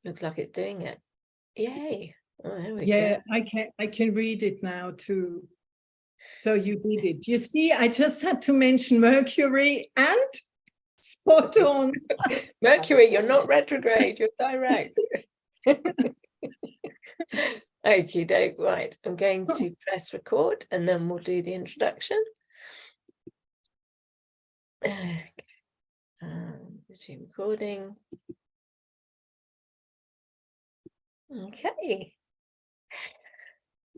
Looks like it's doing it. Yay. Oh, there we Yeah, go. I can read it now too. So you did it. You see, I just had to mention Mercury and spot on. Mercury, you're not retrograde, you're direct. Okie doke, right. I'm going to press record and then we'll do the introduction. Okay. Resume recording. Okay.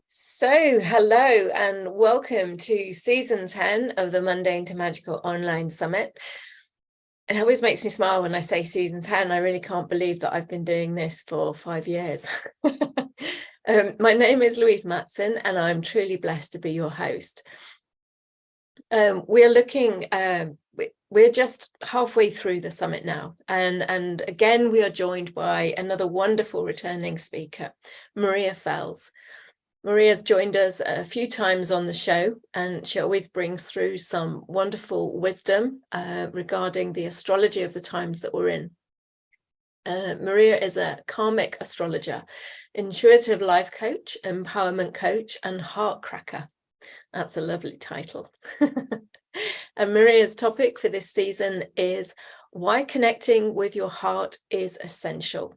So, hello and welcome to season 10 of the Mundane to Magical Online Summit. It always makes me smile when I say season 10. I really can't believe that I've been doing this for 5 years. My name is Louise Matson and I'm truly blessed to be your host. We're looking, we're just halfway through the summit now. And again, we are joined by another wonderful returning speaker, Maria Fels. Maria's joined us a few times on the show, and she always brings through some wonderful wisdom regarding the astrology of the times that we're in. Maria is a karmic astrologer, intuitive life coach, empowerment coach, and heart cracker. That's a lovely title. And Maria's topic for this season is why connecting with your heart is essential.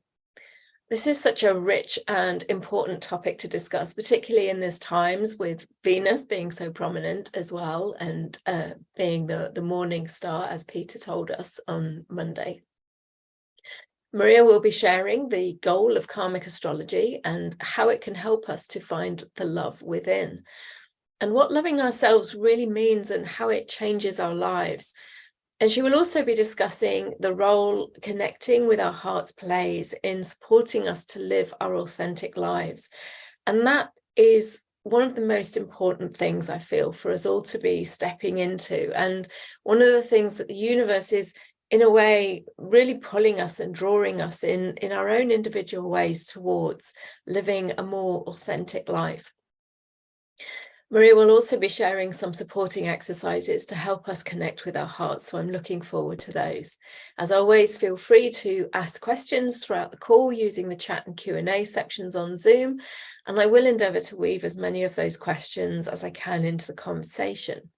This is such a rich and important topic to discuss, particularly in these times with Venus being so prominent as well, and being the morning star, as Peter told us on Monday. Maria will be sharing the goal of karmic astrology and how it can help us to find the love within, and what loving ourselves really means and how it changes our lives. And she will also be discussing the role connecting with our hearts plays in supporting us to live our authentic lives. And that is one of the most important things, I feel, for us all to be stepping into. And one of the things that the universe is, in a way, really pulling us and drawing us in our own individual ways towards living a more authentic life. Maria will also be sharing some supporting exercises to help us connect with our hearts, so I'm looking forward to those. As always, feel free to ask questions throughout the call using the chat and Q&A sections on Zoom, and I will endeavour to weave as many of those questions as I can into the conversation.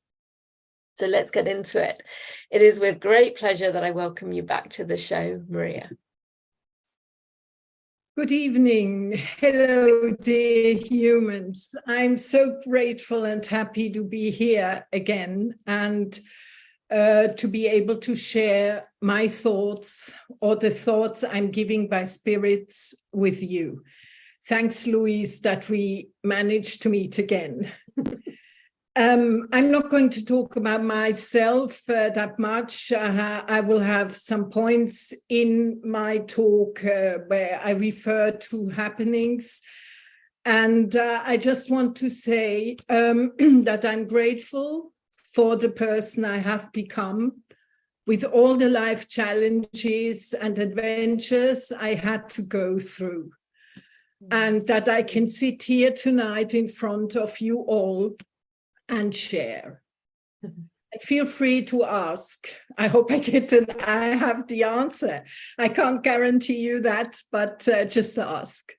So let's get into it. It is with great pleasure that I welcome you back to the show, Maria. Good evening. Hello, dear humans. I'm so grateful and happy to be here again and to be able to share my thoughts or the thoughts I'm giving by spirits with you. Thanks, Louise, that we managed to meet again. I'm not going to talk about myself that much. I will have some points in my talk where I refer to happenings. And I just want to say that I'm grateful for the person I have become with all the life challenges and adventures I had to go through. And that I can sit here tonight in front of you all and share. And feel free to ask. I hope I have the answer. I can't guarantee you that, but just ask.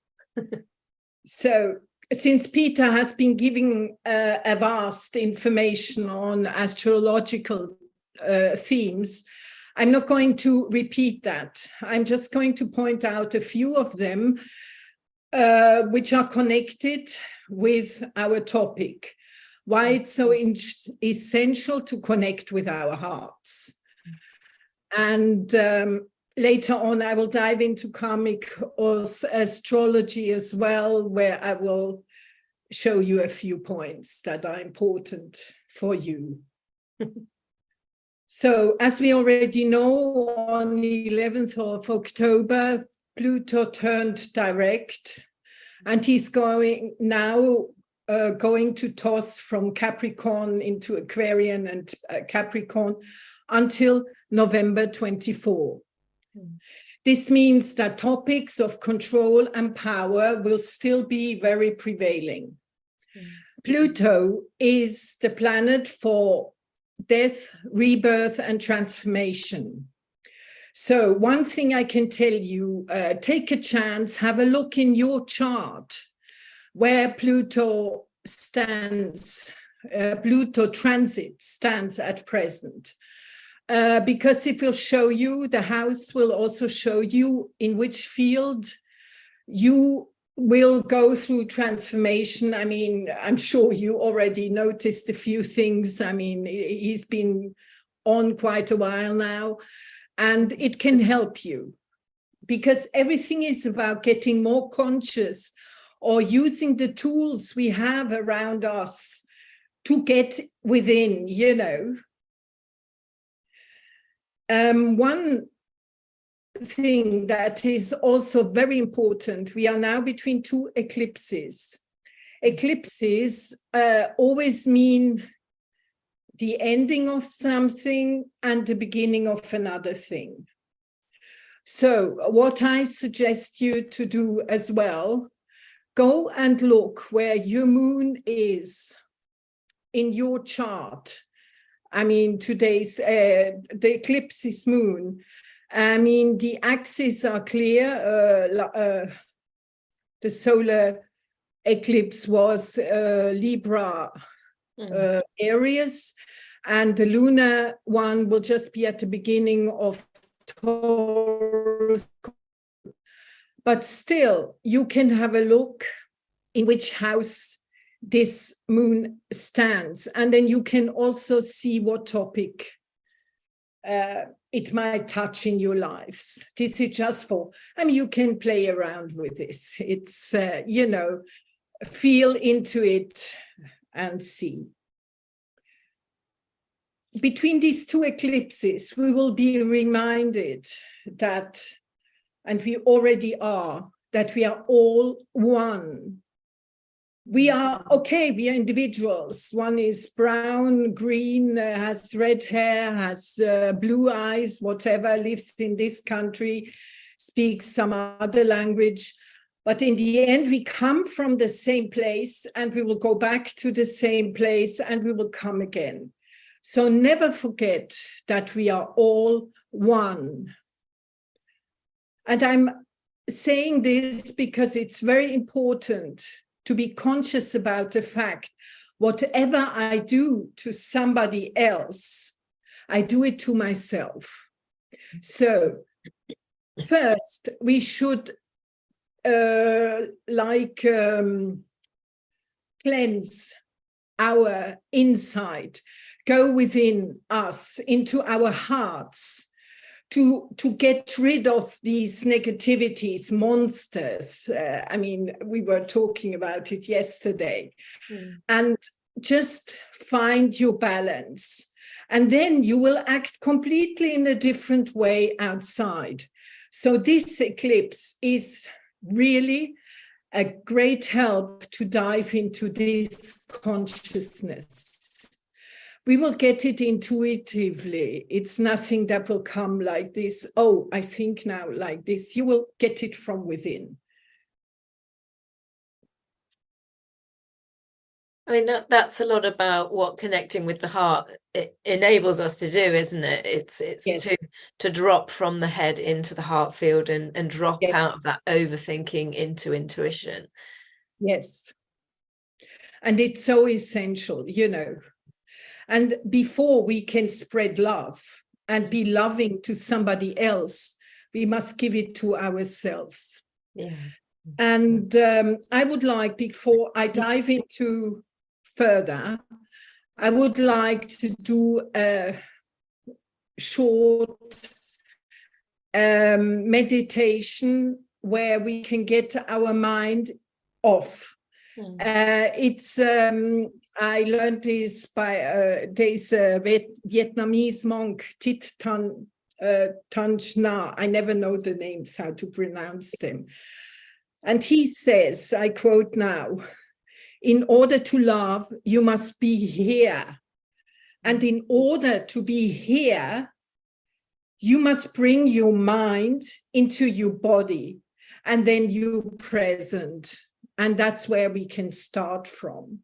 So, since Peter has been giving a vast information on astrological themes, I'm not going to repeat that. I'm just going to point out a few of them which are connected with our topic. Why it's so essential to connect with our hearts. And later on, I will dive into karmic astrology as well, where I will show you a few points that are important for you. So, as we already know, on the 11th of October, Pluto turned direct, and he's going to toss from Capricorn into Aquarian and Capricorn until November 24. This means that topics of control and power will still be very prevailing. Pluto is the planet for death, rebirth, and transformation. So one thing I can tell you, take a chance, have a look in your chart where Pluto stands, Pluto transit stands at present. Because it will show you, the house will also show you in which field you will go through transformation. I mean, I'm sure you already noticed a few things. I mean, he's been on quite a while now, and it can help you because everything is about getting more conscious or using the tools we have around us to get within, you know. One thing that is also very important, we are now between two eclipses. Eclipses always mean the ending of something and the beginning of another thing. So what I suggest you to do as well, go and look where your moon is in your chart. I mean, today's, the eclipse is moon. I mean, the axes are clear. The solar eclipse was Libra, Aries, and the lunar one will just be at the beginning of Taurus. But still, you can have a look in which house this moon stands, and then you can also see what topic it might touch in your lives. This is just for, I mean, you can play around with this. It's, you know, feel into it and see. Between these two eclipses, we will be reminded that, and we already are, that we are all one. We are, okay, we are individuals. One is brown, green, has red hair, has blue eyes, whatever, lives in this country, speaks some other language. But in the end, we come from the same place and we will go back to the same place and we will come again. So never forget that we are all one. And I'm saying this because it's very important to be conscious about the fact, whatever I do to somebody else, I do it to myself. So first, we should cleanse our inside, go within us, into our hearts, to get rid of these negativities, monsters. I mean, we were talking about it yesterday. And just find your balance. And then you will act completely in a different way outside. So this eclipse is really a great help to dive into this consciousness. We will get it intuitively. It's nothing that will come like this. Oh, I think now like this. You will get it from within. I mean, that's a lot about what connecting with the heart it enables us to do, isn't it? It's yes. to drop from the head into the heart field and drop yes. out of that overthinking into intuition. Yes. And it's so essential, you know. And before we can spread love and be loving to somebody else, we must give it to ourselves. Yeah. And I would like, before I dive into further, I would like to do a short meditation where we can get our mind off. It's I learned this by there's a Vietnamese monk, Thich Nhat Hanh. I never know the names, how to pronounce them. And he says, I quote now, "In order to love, you must be here. And in order to be here, you must bring your mind into your body, and then you're present." And that's where we can start from.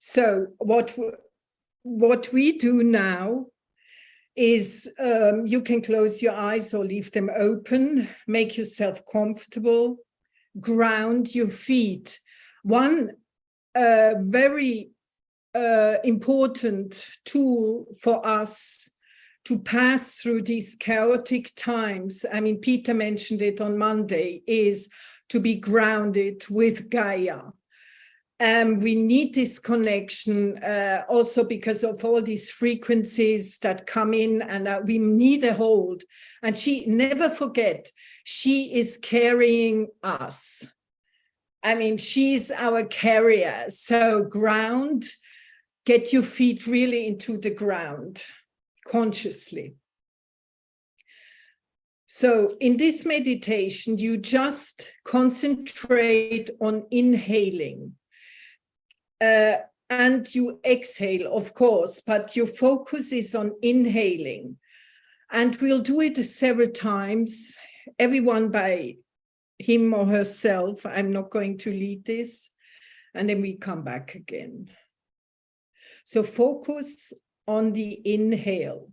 So what we do now is you can close your eyes or leave them open, make yourself comfortable, ground your feet. One very important tool for us to pass through these chaotic times, I mean, Peter mentioned it on Monday, is to be grounded with Gaia. We need this connection also because of all these frequencies that come in, and we need a hold. And she, never forget, she is carrying us. I mean, she's our carrier. So ground, get your feet really into the ground consciously. So in this meditation, you just concentrate on inhaling. And you exhale, of course, but your focus is on inhaling. And we'll do it several times, everyone by him or herself. I'm not going to lead this. And then we come back again. So focus on the inhale.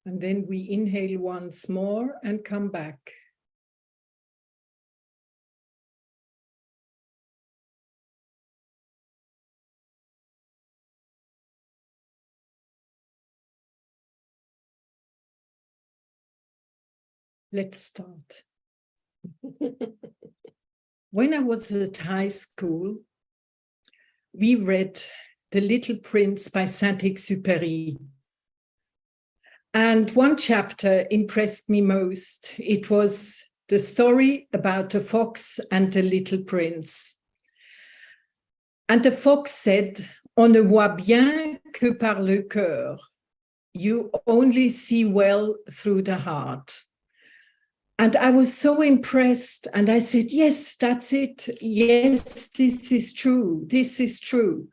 And then we inhale once more and come back. Let's start. When I was at high school, we read The Little Prince by Saint-Exupéry. And one chapter impressed me most. It was the story about the fox and the little prince. And the fox said, "On ne voit bien que par le cœur." You only see well through the heart. And I was so impressed. And I said, yes, that's it. Yes, this is true. This is true.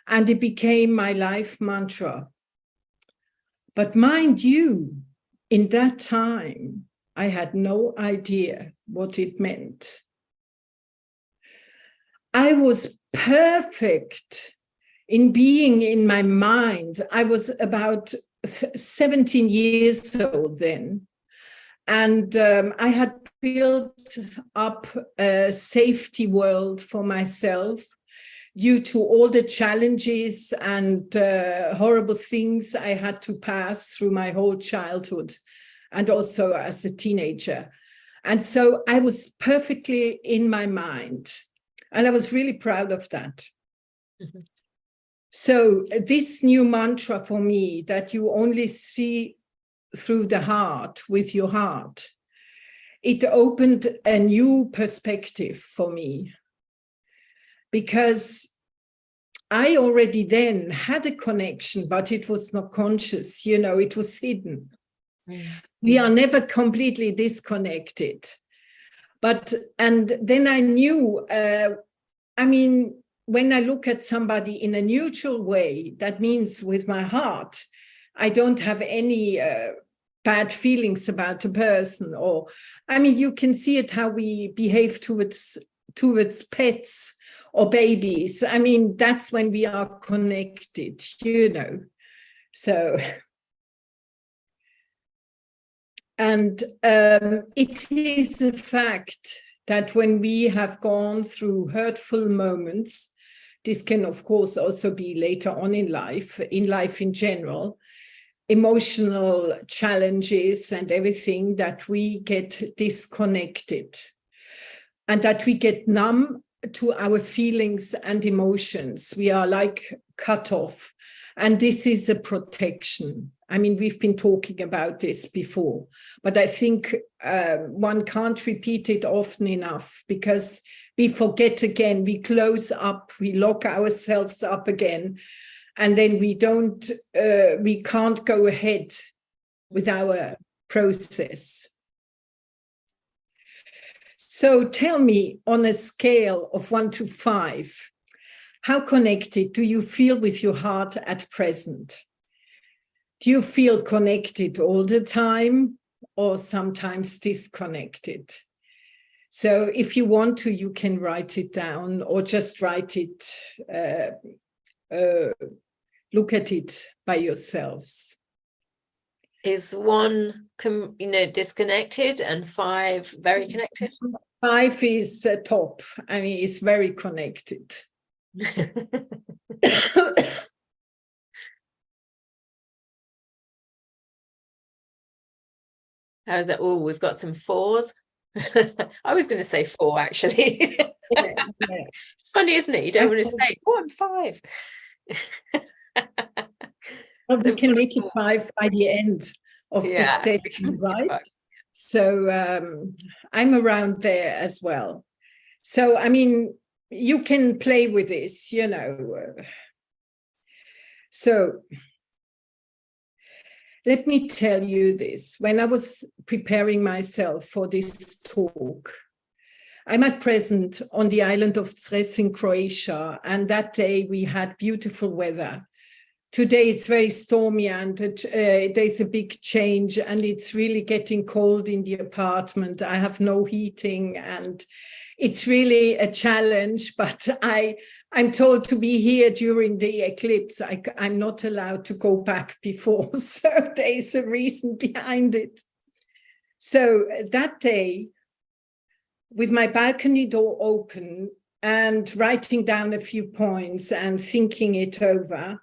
And it became my life mantra. But mind you, in that time, I had no idea what it meant. I was perfect in being in my mind. I was about 17 years old then. And I had built up a safety world for myself due to all the challenges and horrible things I had to pass through my whole childhood and also as a teenager. And so I was perfectly in my mind. And I was really proud of that. Mm-hmm. So this new mantra for me, that you only see through the heart, with your heart, it opened a new perspective for me. Because I already then had a connection, but it was not conscious, you know, it was hidden. Mm. We are never completely disconnected. And then I knew, I mean, when I look at somebody in a neutral way, that means with my heart, I don't have any bad feelings about a person. Or, I mean, you can see it how we behave towards pets or babies. I mean, that's when we are connected, you know. So, and it is a fact that when we have gone through hurtful moments, this can, of course, also be later on in life in general, emotional challenges and everything, that we get disconnected and that we get numb to our feelings and emotions. We are like cut off. And this is a protection. I mean, we've been talking about this before, but I think one can't repeat it often enough, because we forget again, we close up, we lock ourselves up again, and then we can't go ahead with our process. So tell me, on a scale of 1 to 5, how connected do you feel with your heart at present? Do you feel connected all the time, or sometimes disconnected? So if you want to, you can write it down, or just write it, look at it by yourselves. Is 1, disconnected, and 5 very connected? 5 is top. I mean, it's very connected. How is it? Oh, we've got some 4s. I was going to say 4, actually. Yeah. It's funny, isn't it? You don't want to say, oh, I'm 5. Well, we can make it 5 by the end of the session, right? So I'm around there as well. So, I mean, you can play with this, So let me tell you this. When I was preparing myself for this talk, I'm at present on the island of Cres in Croatia, and that day we had beautiful weather. Today it's very stormy, and there's a big change, and it's really getting cold in the apartment. I have no heating, and it's really a challenge, but I'm told to be here during the eclipse. I'm not allowed to go back before, so there's a reason behind it. So that day, with my balcony door open and writing down a few points and thinking it over,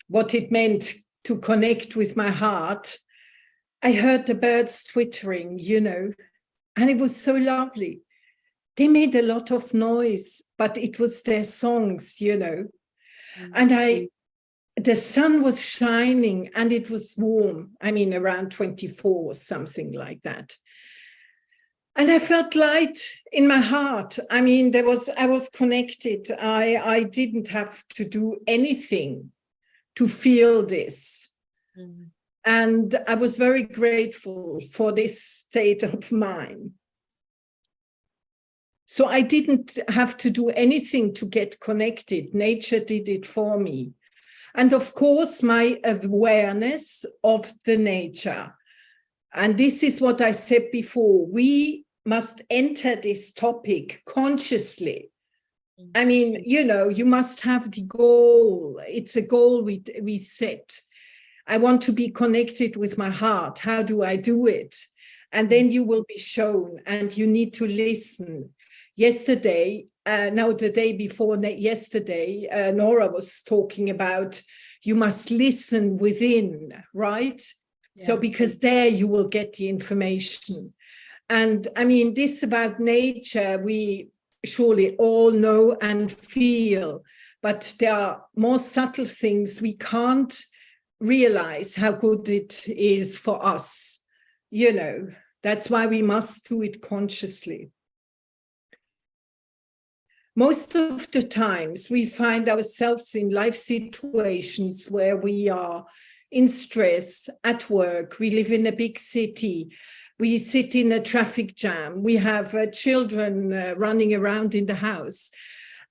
what it meant to connect with my heart, I heard the birds twittering, and it was so lovely. They made a lot of noise, but it was their songs, Mm-hmm. And the sun was shining and it was warm. I mean, around 24 or something like that. And I felt light in my heart. I mean, I was connected. I didn't have to do anything to feel this. Mm-hmm. And I was very grateful for this state of mind. So I didn't have to do anything to get connected. Nature did it for me. And of course, my awareness of the nature. And this is what I said before. We must enter this topic consciously. I mean, you must have the goal. It's a goal we set. I want to be connected with my heart. How do I do it? And then you will be shown, and you need to listen. Yesterday, the day before yesterday, Nora was talking about you must listen within, right? Yeah. So because there you will get the information. And I mean, this about nature, we surely all know and feel, but there are more subtle things we can't realize how good it is for us. That's why we must do it consciously. Most of the times we find ourselves in life situations where we are in stress at work. We live in a big city. We sit in a traffic jam. We have children running around in the house.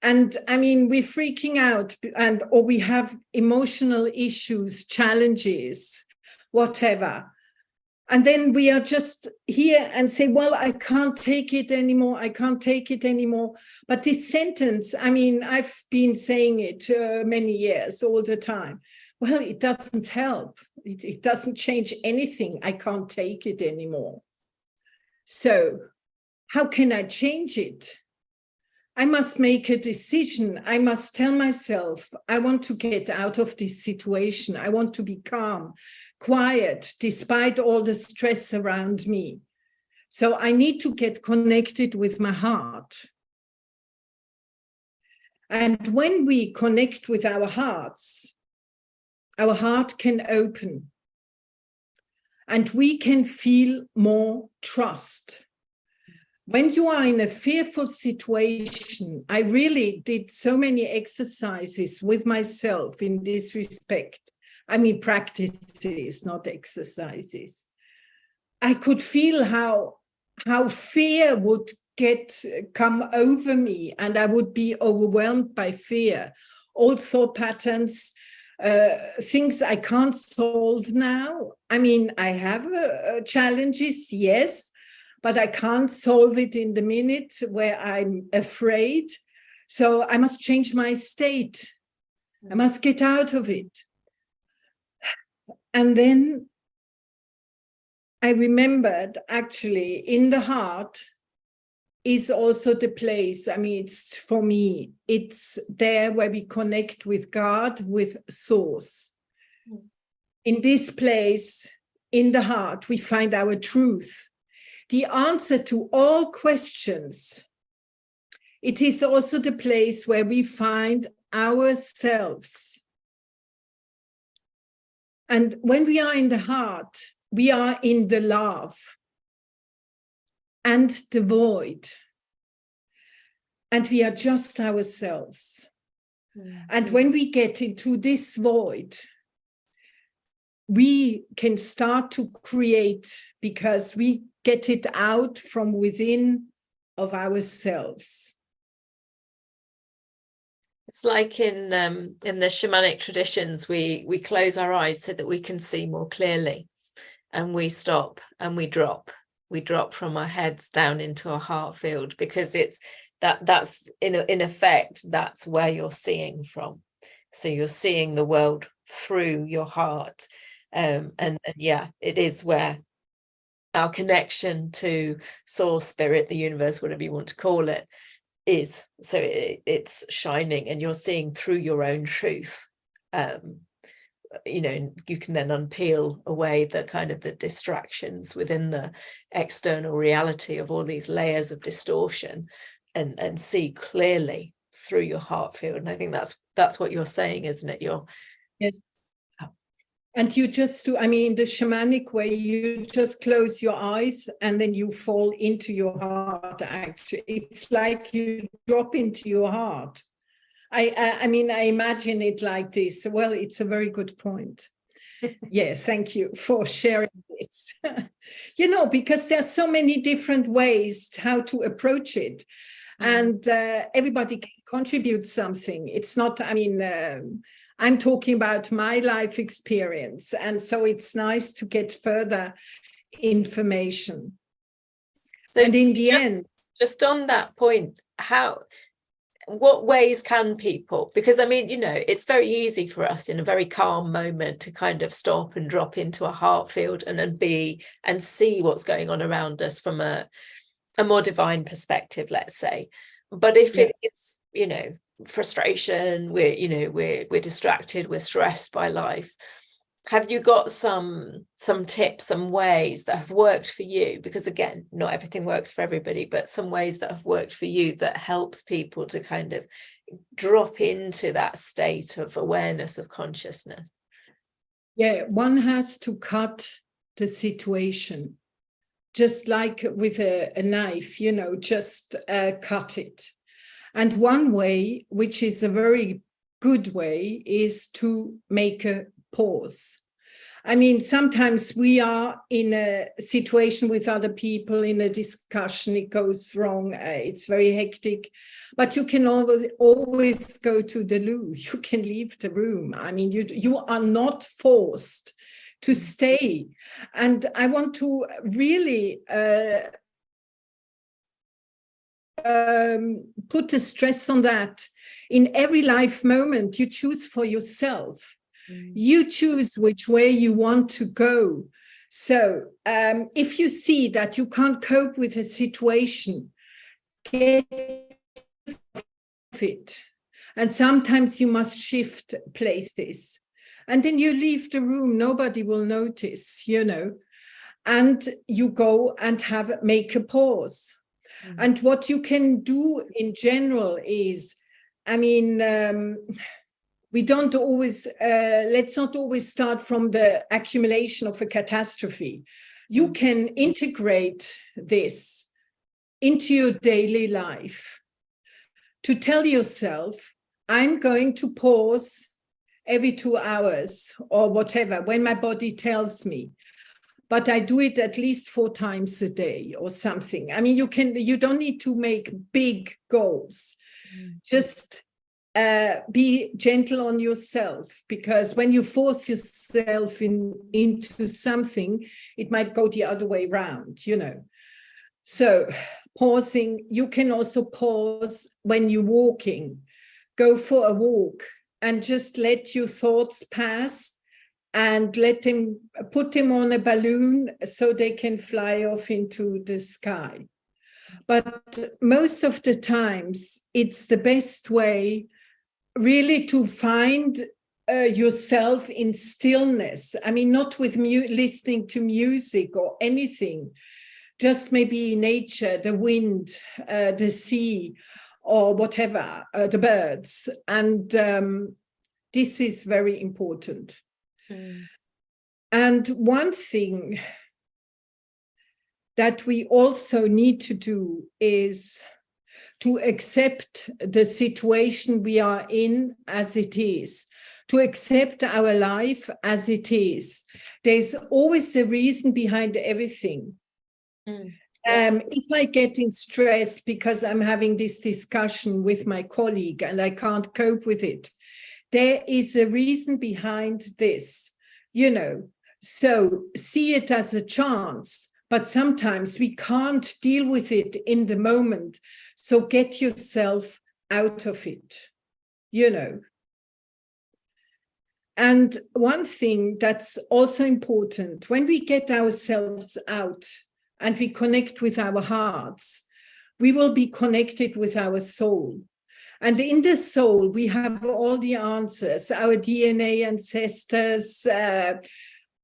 And I mean, we're freaking out, or we have emotional issues, challenges, whatever. And then we are just here and say, well, I can't take it anymore. I can't take it anymore. But this sentence, I mean, I've been saying it many years, all the time. Well, it doesn't help. It doesn't change anything. I can't take it anymore. So how can I change it? I must make a decision. I must tell myself, I want to get out of this situation. I want to be calm, quiet, despite all the stress around me. So I need to get connected with my heart. And when we connect with our hearts, our heart can open and we can feel more trust. When you are in a fearful situation, I really did so many exercises with myself in this respect. I mean, practices, not exercises. I could feel how fear would come over me, and I would be overwhelmed by fear. All thought patterns, things I can't solve now. I mean, I have challenges, yes, but I can't solve it in the minute where I'm afraid. So I must change my state. I must get out of it. And then I remembered, actually, in the heart is also the place. I mean, it's for me, it's there where we connect with God, with Source. In this place, in the heart, we find our truth, the answer to all questions. It is also the place where we find ourselves. And when we are in the heart, we are in the love and the void. And we are just ourselves. Mm-hmm. And when we get into this void, we can start to create, because we get it out from within of ourselves. It's like in the shamanic traditions, we close our eyes so that we can see more clearly, and we stop and we drop from our heads down into our heart field, because it's that's in effect, that's where you're seeing from. So you're seeing the world through your heart, and yeah, it is where our connection to source, spirit, the universe, whatever you want to call it, is. So it's shining, and you're seeing through your own truth. You know, you can then unpeel away the kind of the distractions within the external reality of all these layers of distortion, and see clearly through your heart field. And I think that's what you're saying, isn't it? Yes. And you just do, I mean, the shamanic way, you just close your eyes and then you fall into your heart. Actually, it's like you drop into your heart. I mean, I imagine it like this. Well, it's a very good point. Yeah, thank you for sharing this. You know, because there's so many different ways how to approach it. And everybody can contribute something. It's not, I mean, I'm talking about my life experience. And so it's nice to get further information. So, and in the end, just on that point, what ways can people, because I mean, you know, it's very easy for us in a very calm moment to kind of stop and drop into a heart field and then be and see what's going on around us from a more divine perspective, let's say. But if it is, you know, frustration, we're distracted, we're stressed by life, have you got some tips, some ways that have worked for you? Because again, not everything works for everybody, but some ways that have worked for you that helps people to kind of drop into that state of awareness, of consciousness. Yeah, one has to cut the situation, just like with a knife, you know, just cut it. And one way, which is a very good way, is to make a pause. I mean, sometimes we are in a situation with other people, in a discussion, it goes wrong, it's very hectic, but you can always go to the loo, you can leave the room. I mean, you are not forced to stay. And I want to really put a stress on that. In every life moment, you choose for yourself. You choose which way you want to go. So if you see that you can't cope with a situation, get it. And sometimes you must shift places. And then you leave the room, nobody will notice, you know. And you go and make a pause. Mm-hmm. And what you can do in general is, I mean, we don't always, let's not always start from the accumulation of a catastrophe. You can integrate this into your daily life to tell yourself, I'm going to pause every 2 hours or whatever, when my body tells me. But I do it at least 4 times a day or something. I mean, you don't need to make big goals. Just be gentle on yourself, because when you force yourself into something, it might go the other way around, you know. So pausing, you can also pause when you're walking. Go for a walk and just let your thoughts pass and put them on a balloon so they can fly off into the sky. But most of the times, it's the best way really to find yourself in stillness. I mean, not with listening to music or anything, just maybe nature, the wind, the sea, or whatever, the birds. And this is very important. And one thing that we also need to do is to accept the situation we are in as it is, to accept our life as it is. There's always a reason behind everything. If I get in stress because I'm having this discussion with my colleague and I can't cope with it, there is a reason behind this, you know. So see it as a chance, but sometimes we can't deal with it in the moment. So get yourself out of it, you know. And one thing that's also important, when we get ourselves out and we connect with our hearts, we will be connected with our soul. And in the soul, we have all the answers, our DNA ancestors,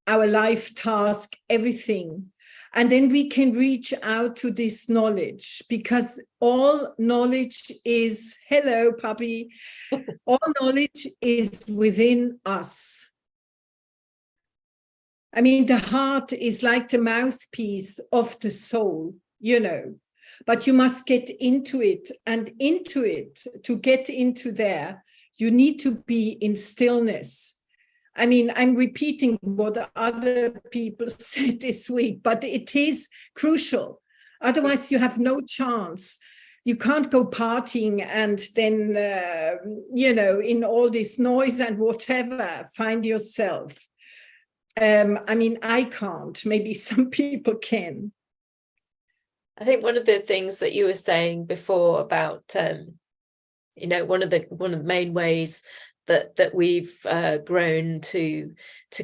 our life task, everything. And then we can reach out to this knowledge, because all knowledge is, hello, puppy, all knowledge is within us. I mean, the heart is like the mouthpiece of the soul, you know. But you must get into it, and into it, to get into there, you need to be in stillness. I mean, I'm repeating what other people said this week, but it is crucial. Otherwise, you have no chance. You can't go partying and then, you know, in all this noise and whatever, find yourself. I memean, I can't. Maybe some people can. I think one of the things that you were saying before about, you know, one of the main ways that we've grown to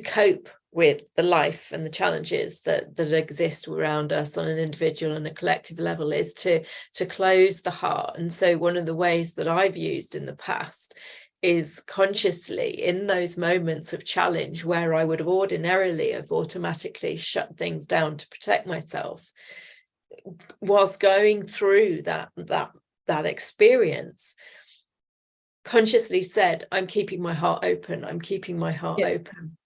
cope with the life and the challenges that exist around us on an individual and a collective level is to close the heart. And so one of the ways that I've used in the past is consciously, in those moments of challenge where I would have ordinarily have automatically shut things down to protect myself, whilst going through that experience, consciously said, I'm keeping my heart open. I'm keeping my heart open.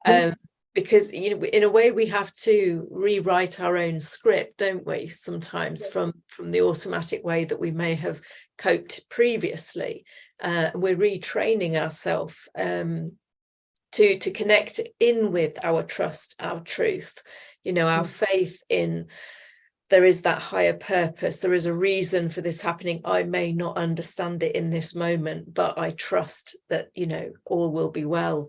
Yes. Because, you know, in a way we have to rewrite our own script, don't we, sometimes, from the automatic way that we may have coped previously. We're retraining ourselves to connect in with our trust, our truth, you know, our faith in there is that higher purpose. There is a reason for this happening. I may not understand it in this moment, but I trust that, you know, all will be well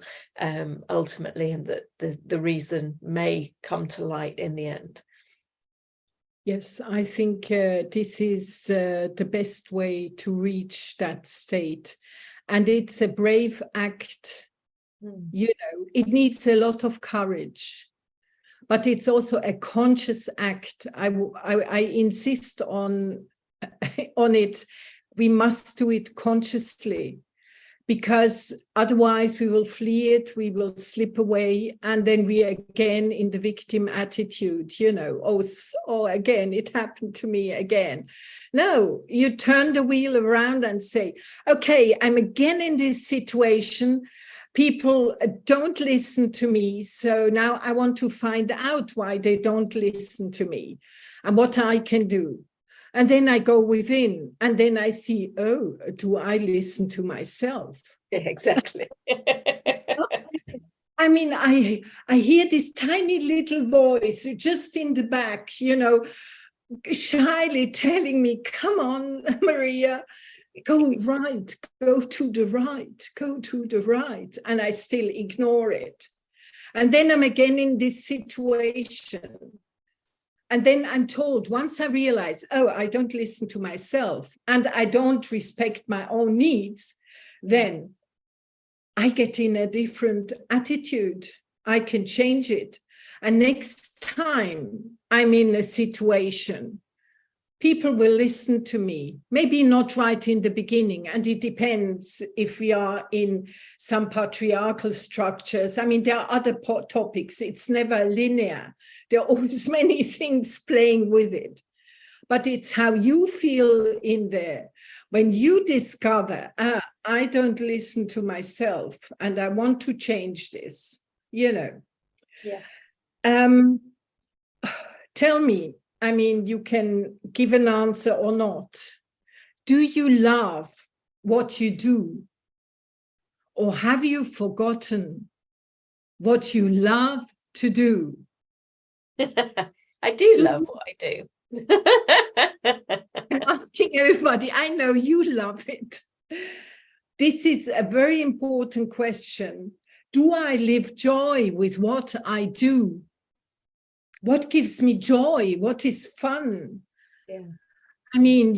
ultimately, and that the reason may come to light in the end. Yes, I think this is the best way to reach that state. And it's a brave act. You know, it needs a lot of courage. but it's also a conscious act. I insist on it. We must do it consciously, because otherwise we will flee it, we will slip away, and then we again in the victim attitude, oh, again, it happened to me again. No, you turn the wheel around and say, okay, I'm again in this situation. People don't listen to me. So now I want to find out why they don't listen to me and what I can do. And then I go within, and then I see, oh, do I listen to myself? Yeah, exactly. I mean, I hear this tiny little voice just in the back, shyly telling me, come on, Maria, go right, go to the right, go to the right. And I still ignore it. And then I'm again in this situation. And then I'm told, once I realize, oh, I don't listen to myself and I don't respect my own needs, then I get in a different attitude. I can change it. And next time I'm in a situation, people will listen to me, maybe not right in the beginning. And it depends if we are in some patriarchal structures. I mean, there are other topics. It's never linear. There are always many things playing with it. But it's how you feel in there. When you discover, I don't listen to myself and I want to change this, Yeah. Tell me, I mean, you can give an answer or not. Do you love what you do? Or have you forgotten what you love to do? I do love what I do. I'm asking everybody, I know you love it. This is a very important question. Do I live joy with what I do? What gives me joy? What is fun? Yeah. I mean,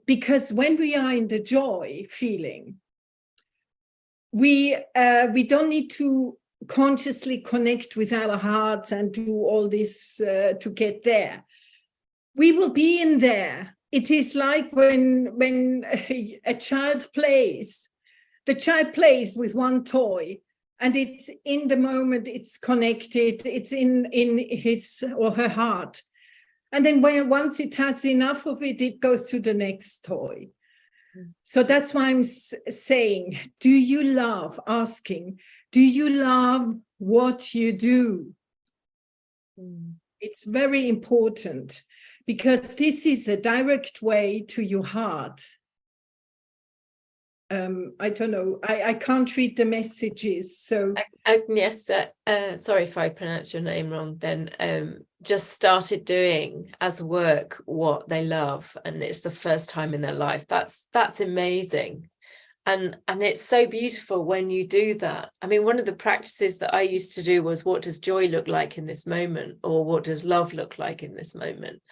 because when we are in the joy feeling, we don't need to consciously connect with our hearts and do all this to get there. We will be in there. It is like when a child plays. The child plays with one toy, and it's in the moment, it's connected, it's in his or her heart. And then once it has enough of it, it goes to the next toy. So that's why I'm saying, do you love what you do? It's very important, because this is a direct way to your heart. I don't know, I can't read the messages. So Agnieszka, sorry if I pronounce your name wrong, then just started doing as work what they love, and it's the first time in their life. That's amazing. And it's so beautiful when you do that. I mean, one of the practices that I used to do was, what does joy look like in this moment? Or what does love look like in this moment?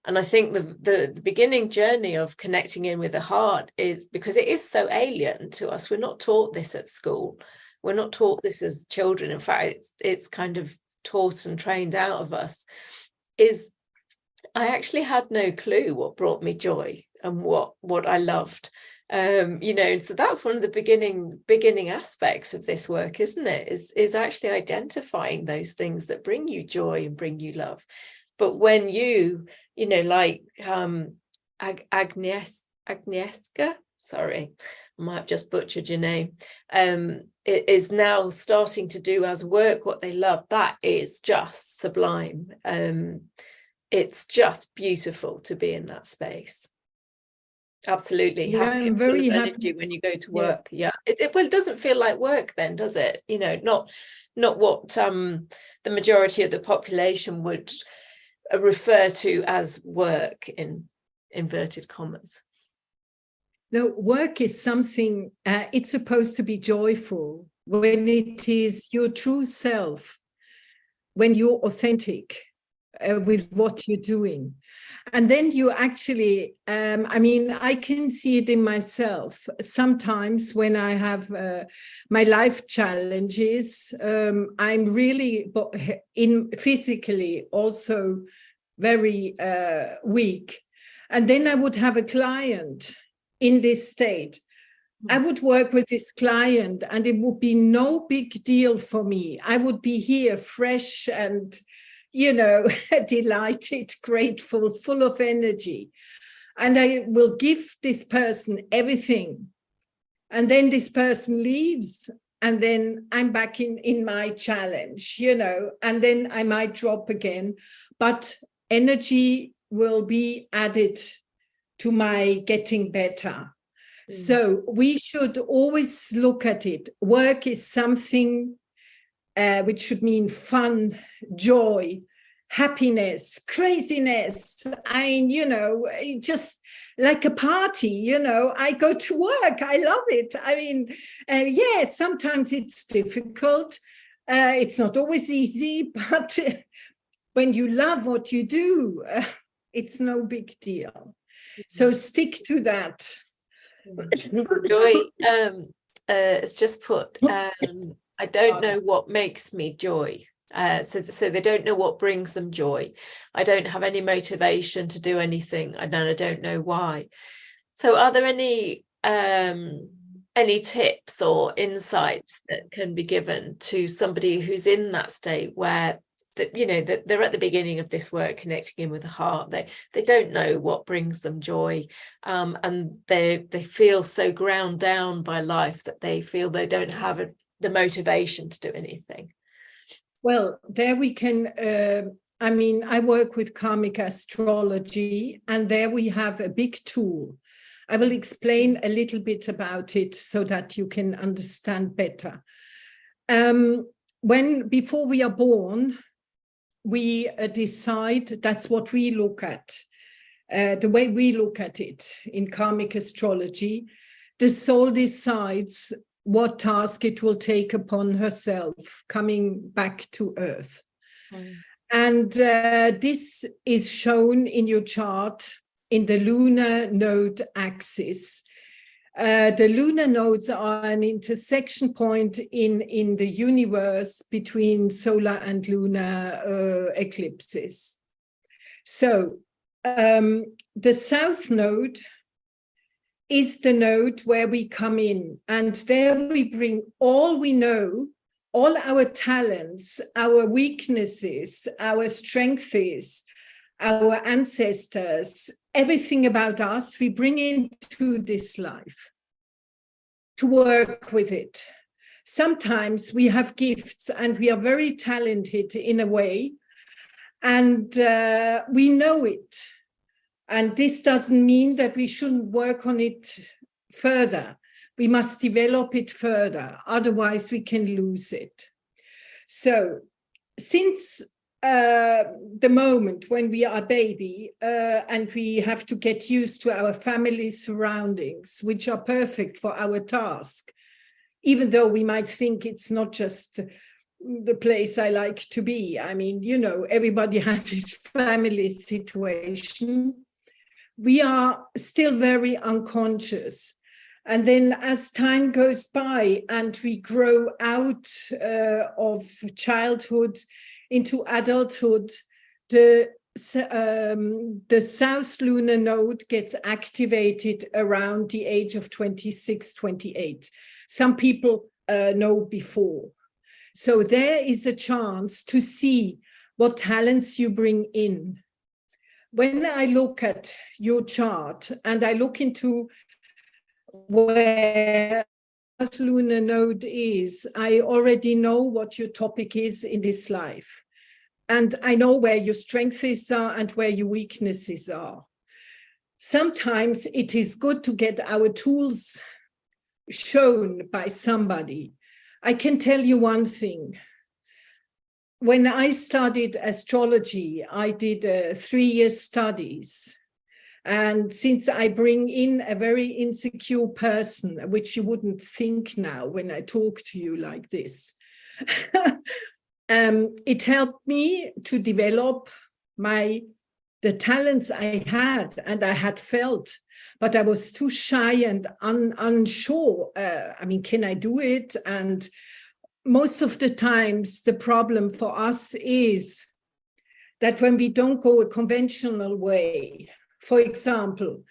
And I think the beginning journey of connecting in with the heart is, because it is so alien to us. We're not taught this at school. We're not taught this as children. In fact, it's kind of taught and trained out of us. I actually had no clue what brought me joy and what I loved. So that's one of the beginning aspects of this work, isn't it? Is actually identifying those things that bring you joy and bring you love. But when like Agnieszka, sorry, I might have just butchered your name, it is now starting to do as work what they love, that is just sublime. It's just beautiful to be in that space. Absolutely. Yeah, I'm very happy when you go to work. Yeah. It doesn't feel like work then, does it? Not what the majority of the population would refer to as work, in inverted commas. No, work is something, it's supposed to be joyful when it is your true self, when you're authentic. with what you're doing. And then you actually, I mean, I can see it in myself. Sometimes when I have my life challenges, I'm really physically also very weak. And then I would have a client in this state. I would work with this client and it would be no big deal for me. I would be here fresh and, you know, delighted, grateful, full of energy. And I will give this person everything. And then this person leaves and then I'm back in my challenge, you know, and then I might drop again. But energy will be added to my getting better. So we should always look at it. Work is something which should mean fun, joy, happiness, craziness. You know, just like a party, you know, I go to work. I love it. I mean, yes, sometimes it's difficult. It's not always easy, but when you love what you do, it's no big deal. So stick to that. Joy has just put, I don't know what makes me joy. So they don't know what brings them joy. I don't have any motivation to do anything, and I don't know why. So are there any tips or insights that can be given to somebody who's in that state where that, you know, that they're at the beginning of this work, connecting in with the heart, they don't know what brings them joy, and they feel so ground down by life that they feel they don't have the motivation to do anything? Well, there we can, I mean, I work with karmic astrology, and there we have a big tool. I will explain a little bit about it so that you can understand better. Before we are born, we decide, that's what we look at, the way we look at it in karmic astrology. The soul decides what task it will take upon herself coming back to earth. And this is shown in your chart in the lunar node axis. The lunar nodes are an intersection point in the universe between solar and lunar eclipses. So the south node is the node where we come in, and there we bring all we know, all our talents, our weaknesses, our strengths, our ancestors, everything about us, we bring into this life to work with it. Sometimes we have gifts and we are very talented in a way, and we know it. And this doesn't mean that we shouldn't work on it further. We must develop it further, otherwise we can lose it. So since the moment when we are a baby and we have to get used to our family surroundings, which are perfect for our task, even though we might think it's not just the place I like to be. I mean, you know, everybody has his family situation. We are still very unconscious. And then as time goes by and we grow out of childhood into adulthood, the south lunar node gets activated around the age of 26, 28. Some people know before. So there is a chance to see what talents you bring in. When I look at your chart and I look into where lunar node is, I already know what your topic is in this life. And I know where your strengths are and where your weaknesses are. Sometimes it is good to get our tools shown by somebody. I can tell you one thing. When I studied astrology, I did 3-year studies. And since I bring in a very insecure person, which you wouldn't think now when I talk to you like this, it helped me to develop the talents I had and I had felt, but I was too shy and unsure. I mean, can I do it? And most of the times, the problem for us is that when we don't go a conventional way, for example,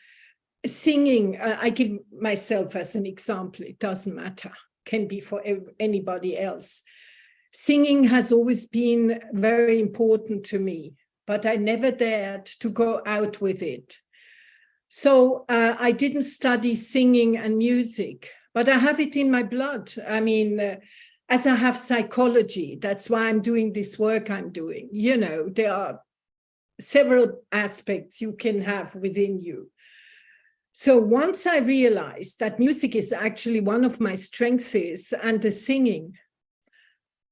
singing, I give myself as an example, it doesn't matter, can be for anybody else. Singing has always been very important to me, but I never dared to go out with it. So I didn't study singing and music, but I have it in my blood. I mean, as I have psychology, that's why I'm doing this work I'm doing. You know, there are several aspects you can have within you. So once I realized that music is actually one of my strengths and the singing,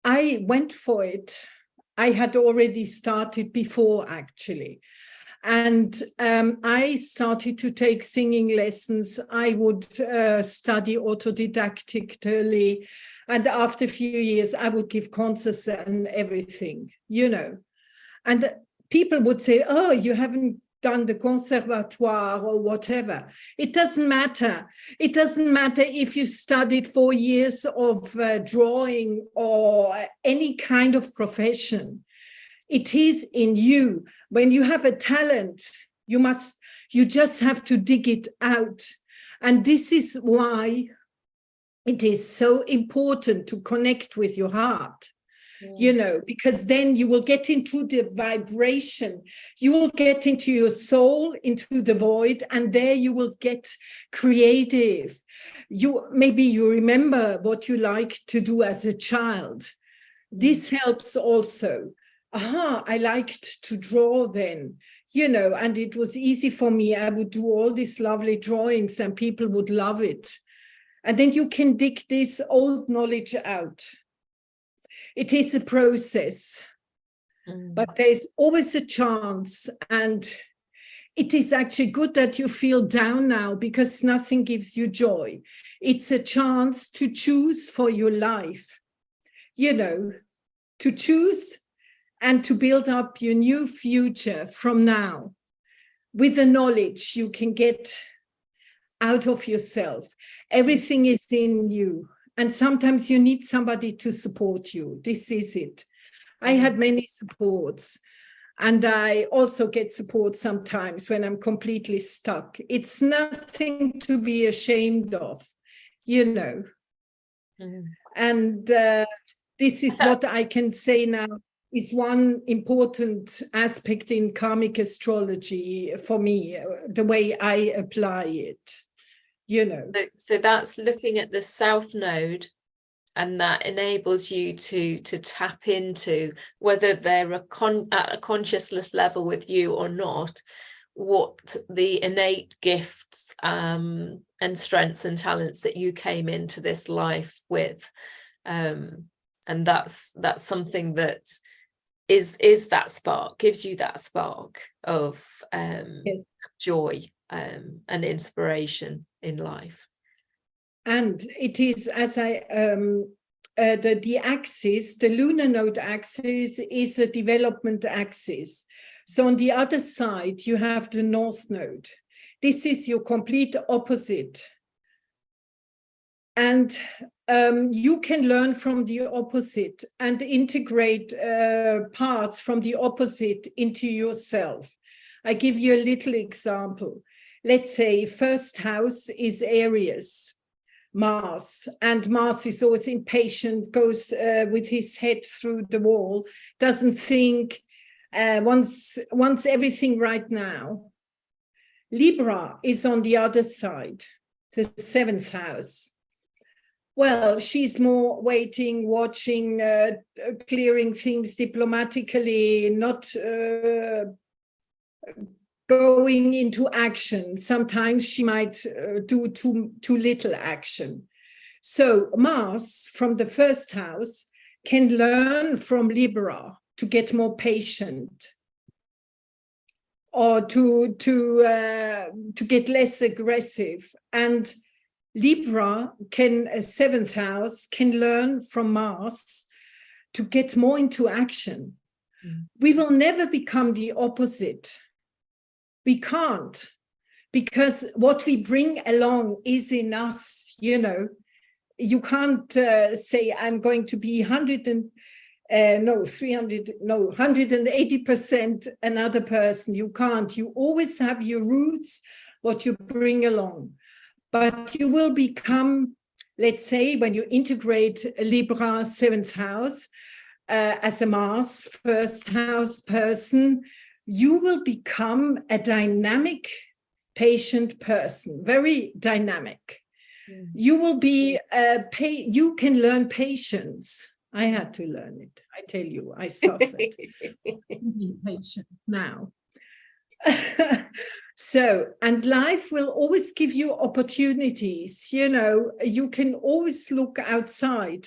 I went for it. I had already started before, actually. And I started to take singing lessons. I would study autodidactically. And after a few years, I would give concerts and everything, you know. And people would say, oh, you haven't done the conservatoire or whatever. It doesn't matter. It doesn't matter if you studied 4 years of drawing or any kind of profession. It is in you. When you have a talent, you just have to dig it out. And this is why it is so important to connect with your heart. You know, because then you will get into the vibration, you will get into your soul, into the void, and there you will get creative. Maybe you remember what you liked to do as a child. This helps also. I liked to draw then, you know, and it was easy for me. I would do all these lovely drawings and people would love it. And then you can dig this old knowledge out. It is a process, but there's always a chance. And it is actually good that you feel down now because nothing gives you joy. It's a chance to choose for your life, you know, to choose and to build up your new future from now with the knowledge you can get out of yourself. Everything is in you. And sometimes you need somebody to support you. This is it. I had many supports. And I also get support sometimes when I'm completely stuck. It's nothing to be ashamed of, you know. And this is what I can say now is one important aspect in karmic astrology for me, the way I apply it. You know. So that's looking at the South Node, and that enables you to tap into, whether they're at a consciousness level with you or not, what the innate gifts and strengths and talents that you came into this life with, and that's something that is that spark, gives you that spark of Yes. joy and inspiration in life. And it is, as I the axis, the lunar node axis is a development axis. So on the other side, you have the north node. This is your complete opposite. And you can learn from the opposite and integrate parts from the opposite into yourself. I give you a little example. Let's say first house is Aries, Mars, and Mars is always impatient, goes with his head through the wall, doesn't think, wants everything right now. Libra is on the other side, the seventh house. Well, she's more waiting, watching, clearing things diplomatically, not going into action. Sometimes she might do too little action. So Mars from the first house can learn from Libra to get more patient, or to get less aggressive. And Libra can, seventh house, can learn from Mars to get more into action. We will never become the opposite. We can't, because what we bring along is in us, you know. You can't say, I'm going to be 180% another person. You can't. You always have your roots, what you bring along. But you will become, let's say, when you integrate Libra 7th house as a Mars 1st house person, you will become a dynamic patient person, very dynamic. You will be you can learn patience. I had to learn it. I tell you, I suffered. Be patient now. So, and life will always give you opportunities. You know, you can always look outside.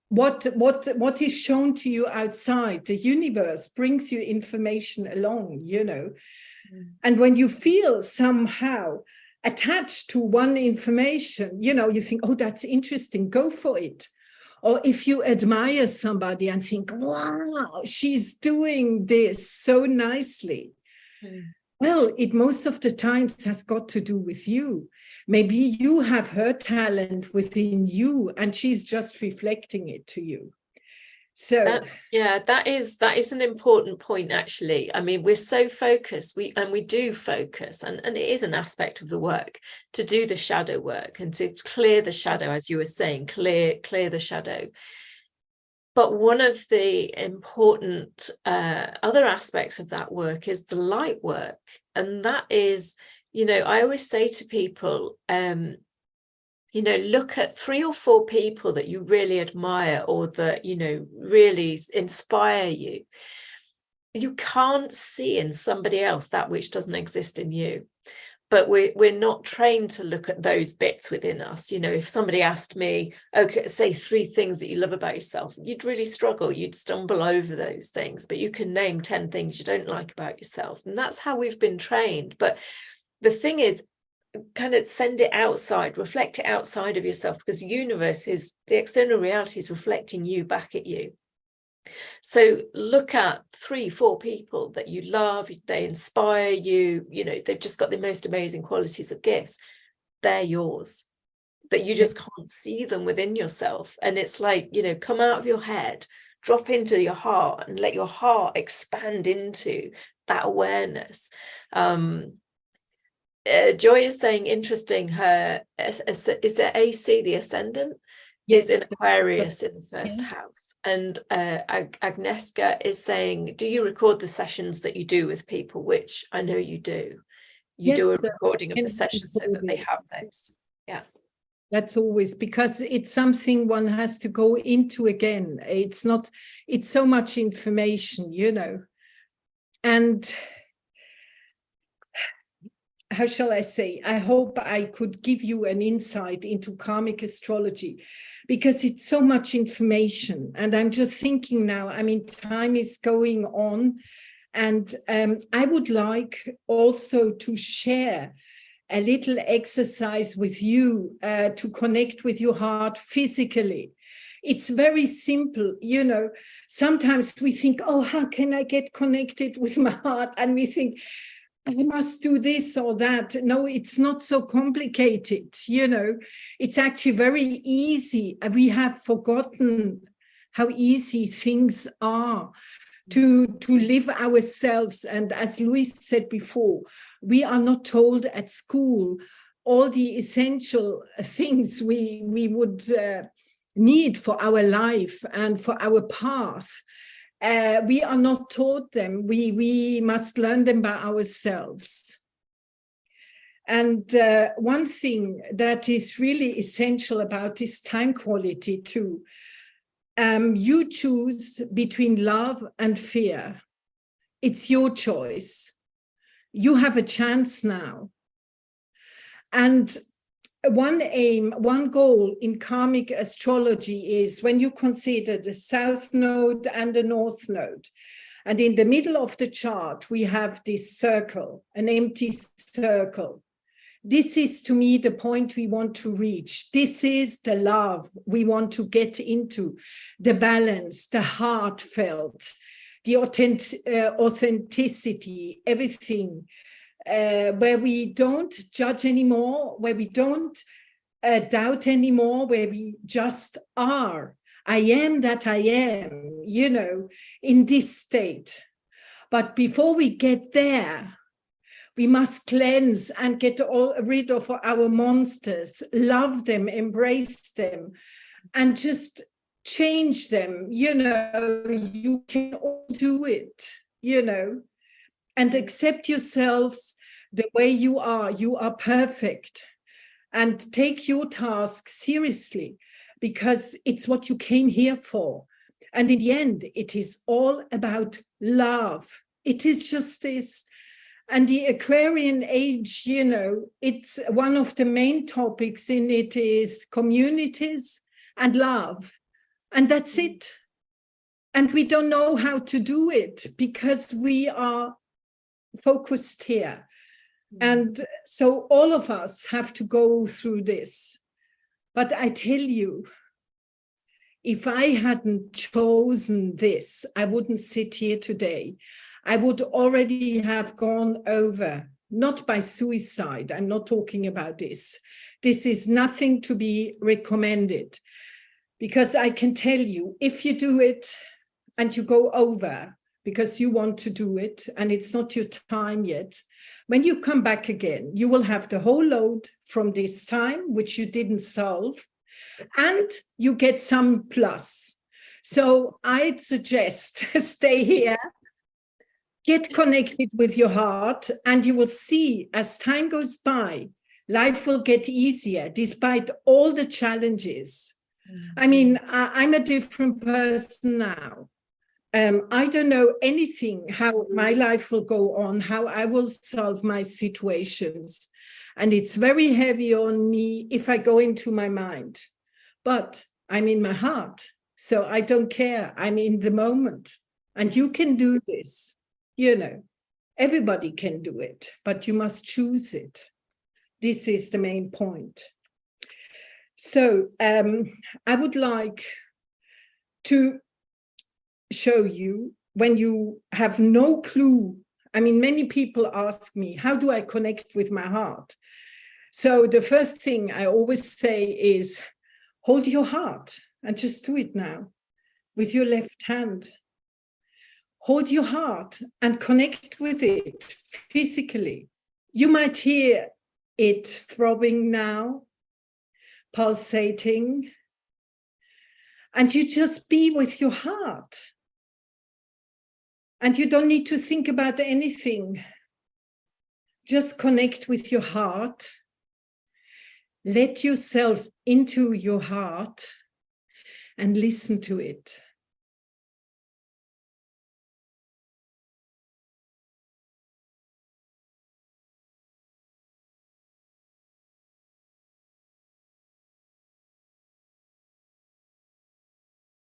What is shown to you outside, the universe brings you information along, you know. And when you feel somehow attached to one information, you know, you think, oh, that's interesting, go for it. Or if you admire somebody and think, wow, she's doing this so nicely. Well, it most of the times has got to do with you. Maybe you have her talent within you and she's just reflecting it to you. So that is an important point, actually. I mean, we're so focused, we do focus, and it is an aspect of the work to do the shadow work and to clear the shadow, as you were saying, clear the shadow. But one of the important other aspects of that work is the light work. And that is, you know, I always say to people, you know, look at 3 or 4 people that you really admire or that, you know, really inspire you. You can't see in somebody else that which doesn't exist in you. But we're not trained to look at those bits within us. You know, if somebody asked me, okay, say 3 things that you love about yourself, you'd really struggle. You'd stumble over those things, but you can name 10 things you don't like about yourself. And that's how we've been trained. But the thing is, kind of send it outside, reflect it outside of yourself, because the universe is, the external reality is reflecting you back at you. So look at 3, 4 people that you love, they inspire you, you know, they've just got the most amazing qualities of gifts. They're yours, but you just can't see them within yourself. And it's like, you know, come out of your head, drop into your heart and let your heart expand into that awareness. Joy is saying, interesting, her is it AC, the ascendant, is in Aquarius in the 1st house. And Agnieszka is saying, do you record the sessions that you do with people? Which I know you do. You do a recording of the sessions so that they have those. Yeah. That's always, because it's something one has to go into again. It's so much information, you know. And how shall I say, I hope I could give you an insight into karmic astrology, because it's so much information. And I'm just thinking now, I mean, time is going on. And I would like also to share a little exercise with you to connect with your heart physically. It's very simple, you know. Sometimes we think, oh, how can I get connected with my heart? And we think, I must do this or that. No, it's not so complicated, you know. It's actually very easy. We have forgotten how easy things are to live ourselves. And as Louis said before, we are not told at school all the essential things we would need for our life and for our path. We are not taught them. We must learn them by ourselves. And one thing that is really essential about this time quality too, you choose between love and fear. It's your choice. You have a chance now. And one aim, one goal in karmic astrology is when you consider the South Node and the North Node. And in the middle of the chart, we have this circle, an empty circle. This is, to me, the point we want to reach. This is the love we want to get into, the balance, the heartfelt, the authenticity, everything, where we don't judge anymore, where we don't doubt anymore, where we just are. I am that I am, in this state. But before we get there, we must cleanse and get rid of our monsters, love them, embrace them, and just change them. You can all do it, and accept yourselves the way you are. You are perfect. And take your task seriously, because it's what you came here for. And in the end, it is all about love. It is just this. And the Aquarian age, it's one of the main topics in it is communities and love. And that's it. And we don't know how to do it because we are focused here. And so all of us have to go through this. But I tell you, if I hadn't chosen this, I wouldn't sit here today. I would already have gone over, not by suicide. I'm not talking about this. This is nothing to be recommended, because I can tell you, if you do it and you go over because you want to do it and it's not your time yet, when you come back again, you will have the whole load from this time, which you didn't solve, and you get some plus. So I'd suggest stay here, get connected with your heart, and you will see as time goes by, life will get easier despite all the challenges. I mean, I'm a different person now. I don't know anything how my life will go on, how I will solve my situations. And it's very heavy on me if I go into my mind. But I'm in my heart, so I don't care. I'm in the moment. And you can do this, everybody can do it, but you must choose it. This is the main point. So I would like to show you when you have no clue. I mean, many people ask me, how do I connect with my heart? So the first thing I always say is, hold your heart and just do it now with your left hand. Hold your heart and connect with it physically. You might hear it throbbing now, pulsating, and you just be with your heart. And you don't need to think about anything. Just connect with your heart. Let yourself into your heart and listen to it.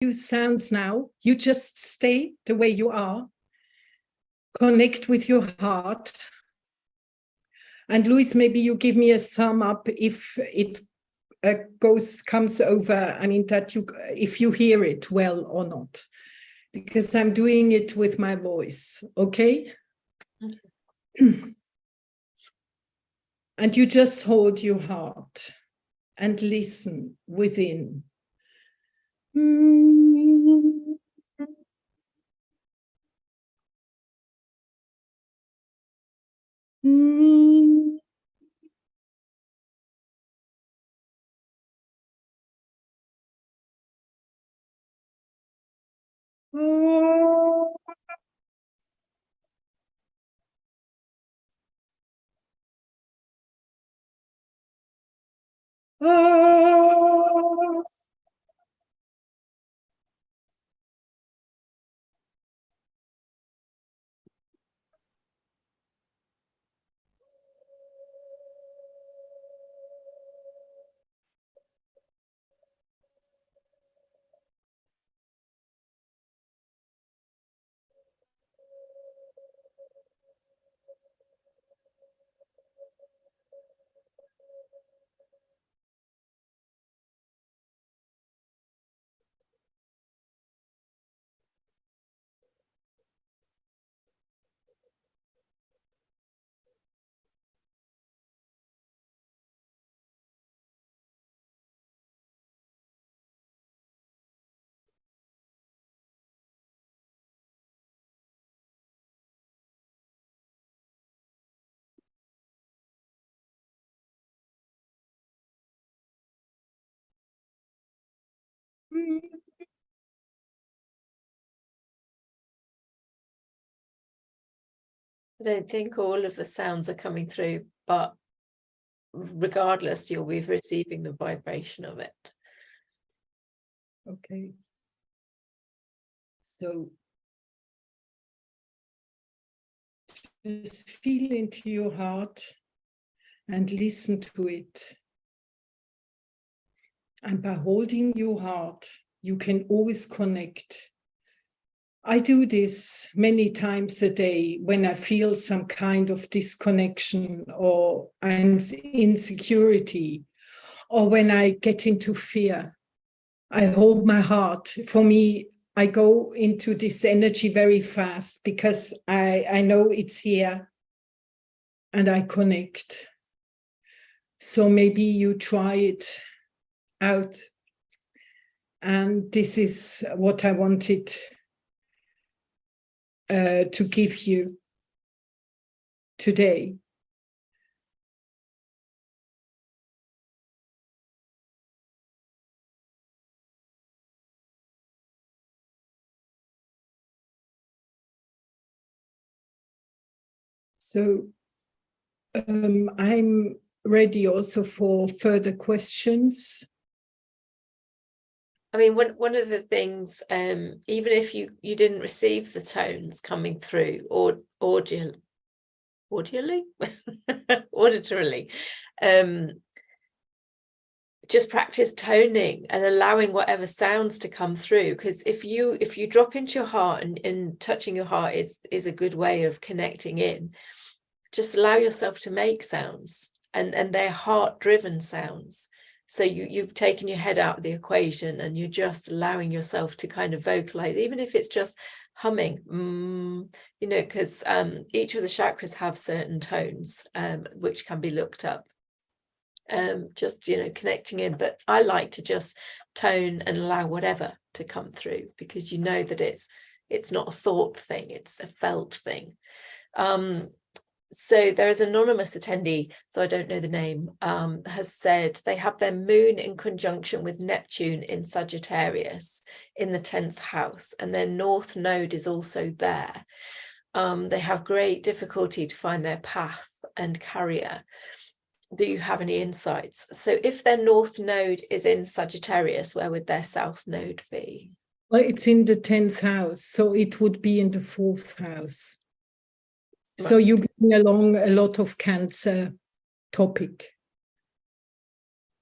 You sounds now, you just stay the way you are. Connect with your heart. And Luis, maybe you give me a thumb up if it comes over. I mean, if you hear it well or not, because I'm doing it with my voice. Okay. And you just hold your heart and listen within. I don't think all of the sounds are coming through, but regardless, you'll be receiving the vibration of it. Okay. So just feel into your heart and listen to it. And by holding your heart, you can always connect. I do this many times a day when I feel some kind of disconnection or insecurity, or when I get into fear. I hold my heart. For me, I go into this energy very fast because I know it's here and I connect. So maybe you try it out. And this is what I wanted to give you today. So I'm ready also for further questions. I mean, one of the things, even if you didn't receive the tones coming through or auditorily, just practice toning and allowing whatever sounds to come through. Because if you drop into your heart, and touching your heart is a good way of connecting in, just allow yourself to make sounds, and they're heart-driven sounds. So you've taken your head out of the equation and you're just allowing yourself to kind of vocalize, even if it's just humming, you know, because each of the chakras have certain tones, which can be looked up. Just, you know, connecting in. But I like to just tone and allow whatever to come through, because you know that it's not a thought thing, it's a felt thing. So there is an anonymous attendee, so I don't know the name, has said they have their moon in conjunction with Neptune in Sagittarius in the 10th house, and their north node is also there. They have great difficulty to find their path and carrier. Do you have any insights? So if their north node is in Sagittarius, where would their south node be? Well, it's in the 10th house, so it would be in the 4th house. Right. So you bring along a lot of Cancer topic.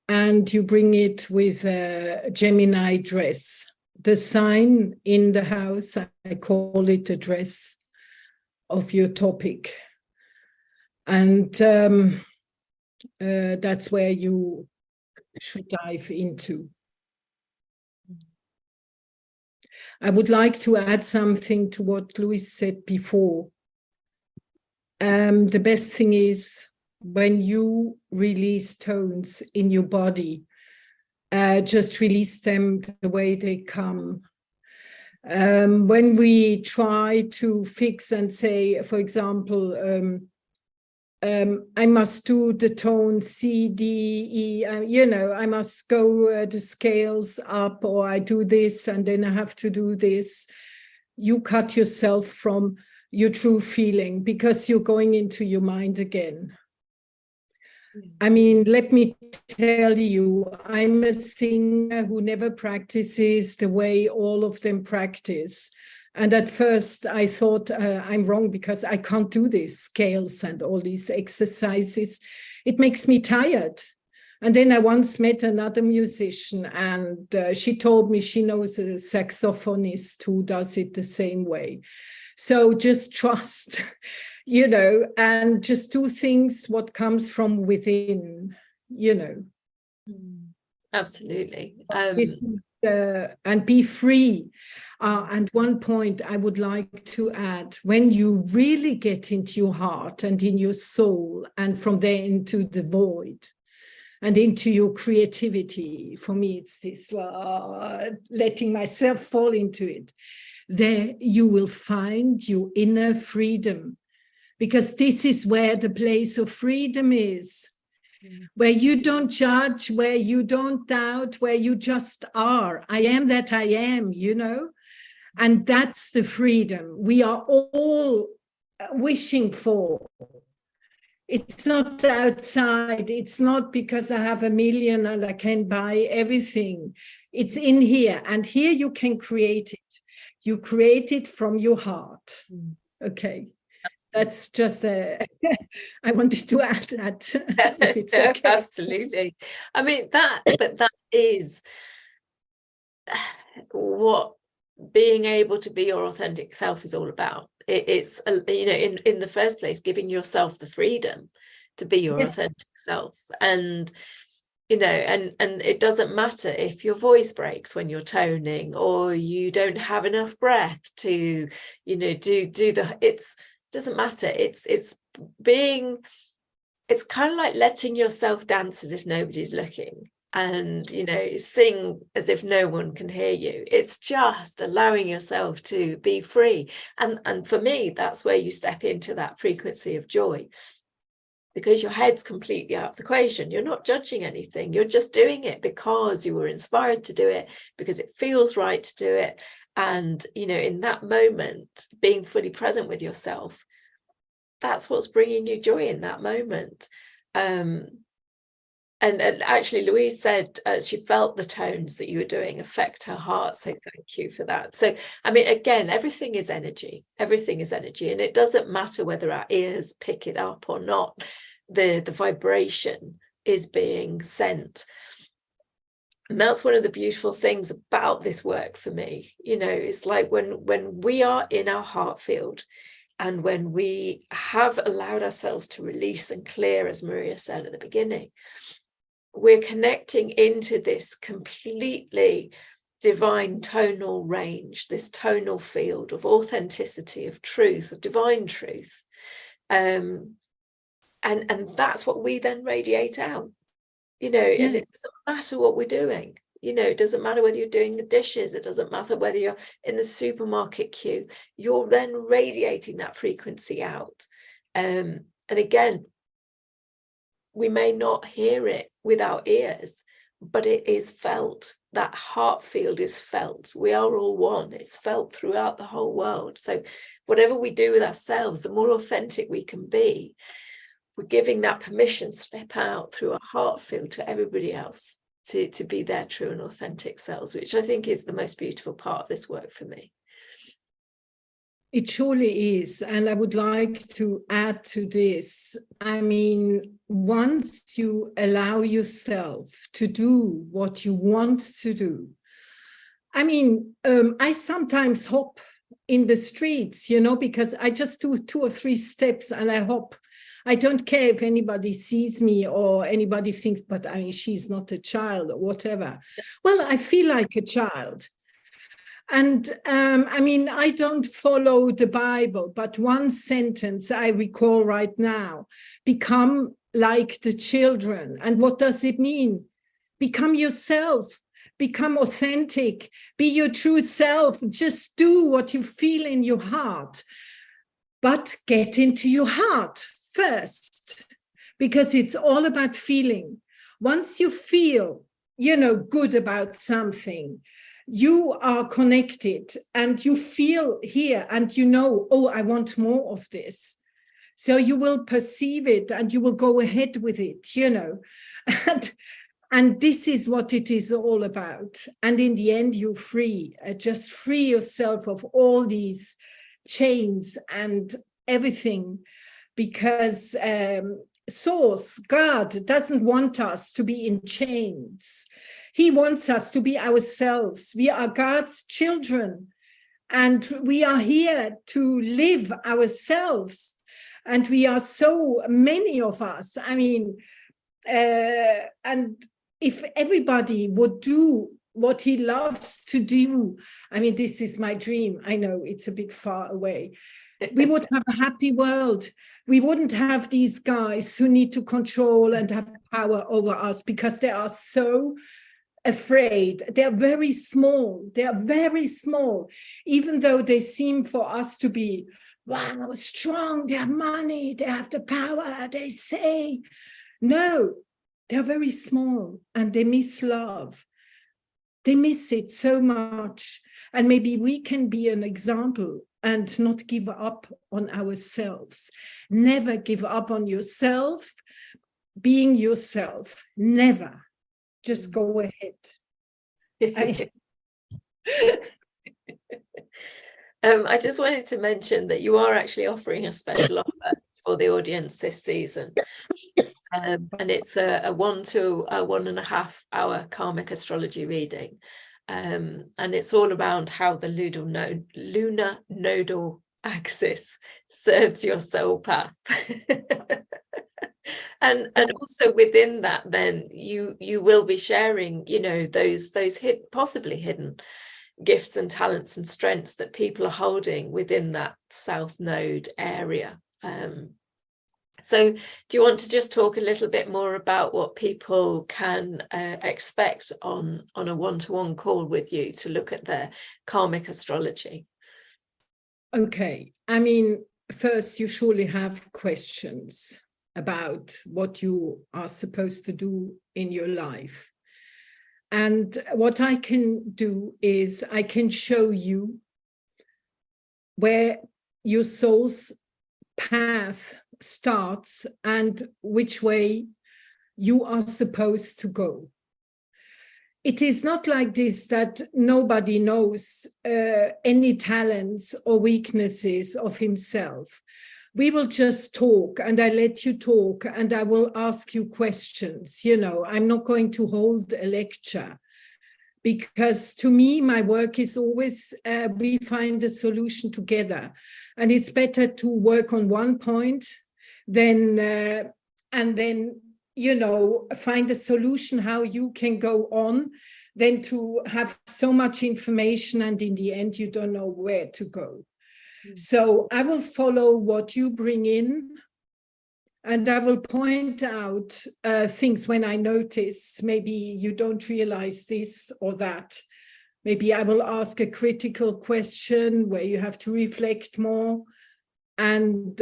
And you bring it with a Gemini dress. The sign in the house, I call it the dress of your topic. And that's where you should dive into. I would like to add something to what Louis said before. The best thing is when you release tones in your body, just release them the way they come. When we try to fix and say, for example, I must do the tone C, D, E, you know, I must go the scales up, or I do this and then I have to do this. You cut yourself from your true feeling because you're going into your mind again. I mean, let me tell you, I'm a singer who never practices the way all of them practice. And at first I thought I'm wrong because I can't do these scales and all these exercises. It makes me tired. And then I once met another musician, and she told me she knows a saxophonist who does it the same way. So just trust, you know, and just do things what comes from within, you know. Absolutely. And be free. And one point I would like to add, when you really get into your heart and in your soul, and from there into the void and into your creativity, for me it's this letting myself fall into it, there you will find your inner freedom, because this is where the place of freedom is. Where you don't judge, where you don't doubt, where you just are. I am that I am, you know, and that's the freedom. We are all wishing for. It's not outside. It's not because I have 1 million and I can buy everything. It's in here. And here you can create it. You create it from your heart. Okay. That's just I wanted to add that, if it's okay. Absolutely. I mean, that is what being able to be your authentic self is all about. It's in the first place, giving yourself the freedom to be your authentic self. And and it doesn't matter if your voice breaks when you're toning, or you don't have enough breath to it doesn't matter. It's kind of like letting yourself dance as if nobody's looking, and sing as if no one can hear you. It's just allowing yourself to be free. And for me, that's where you step into that frequency of joy, because your head's completely out of the equation. You're not judging anything. You're just doing it because you were inspired to do it, because it feels right to do it. And in that moment, being fully present with yourself, that's what's bringing you joy in that moment. And actually, Louise said she felt the tones that you were doing affect her heart. So thank you for that. So, I mean, again, everything is energy. Everything is energy. And it doesn't matter whether our ears pick it up or not. The vibration is being sent. And that's one of the beautiful things about this work for me. It's like when we are in our heart field, and when we have allowed ourselves to release and clear, as Maria said at the beginning, we're connecting into this completely divine tonal range, this tonal field of authenticity, of truth, of divine truth. And that's what we then radiate out, and it doesn't matter what we're doing. It doesn't matter whether you're doing the dishes. It doesn't matter whether you're in the supermarket queue. You're then radiating that frequency out. And again, we may not hear it with our ears, but it is felt. That heart field is felt. We are all one. It's felt throughout the whole world. So whatever we do with ourselves, the more authentic we can be, we're giving that permission slip out through our heart field to everybody else to be their true and authentic selves, which I think is the most beautiful part of this work for me. It surely is. And I would like to add to this. I mean, once you allow yourself to do what you want to do, I mean, I sometimes hop in the streets, because I just do 2 or 3 steps and I hop. I don't care if anybody sees me or anybody thinks, but I mean, she's not a child or whatever. Well, I feel like a child. And I mean, I don't follow the Bible, but one sentence I recall right now: become like the children. And what does it mean? Become yourself, become authentic, be your true self. Just do what you feel in your heart, but get into your heart first, because it's all about feeling. Once you feel, good about something, you are connected and you feel here and oh, I want more of this. So you will perceive it and you will go ahead with it, and this is what it is all about. And in the end, you're free. Just free yourself of all these chains and everything, because Source, God, doesn't want us to be in chains. He wants us to be ourselves. We are God's children, and we are here to live ourselves. And we are so many of us. I mean, and if everybody would do what he loves to do, I mean, this is my dream. I know it's a bit far away. We would have a happy world. We wouldn't have these guys who need to control and have power over us because they are so afraid. They're very small. They are very small, even though they seem for us to be, wow, strong. They have money. They have the power. They say, no, they're very small and they miss love. They miss it so much. And maybe we can be an example and not give up on ourselves. Never give up on yourself, being yourself. Never. Just go ahead. I just wanted to mention that you are actually offering a special offer for the audience this season. And it's a 1 to 1.5 hour karmic astrology reading. And it's all around how the lunar nodal axis serves your soul path. and also within that, then you will be sharing, you know, those possibly hidden gifts and talents and strengths that people are holding within that south node area. So do you want to just talk a little bit more about what people can expect on a one-to-one call with you to look at their karmic astrology? Okay. I mean, first, you surely have questions about what you are supposed to do in your life. And what I can do is I can show you where your soul's path starts and which way you are supposed to go. It is not like this that nobody knows any talents or weaknesses of himself. We will just talk, and I let you talk, and I will ask you questions. You know, I'm not going to hold a lecture, because to me, my work is always we find a solution together. And it's better to work on one point than, and then, you know, find a solution how you can go on, than to have so much information and in the end, you don't know where to go. So I will follow what you bring in, and I will point out things when I notice maybe you don't realize this or that. Maybe I will ask a critical question where you have to reflect more. And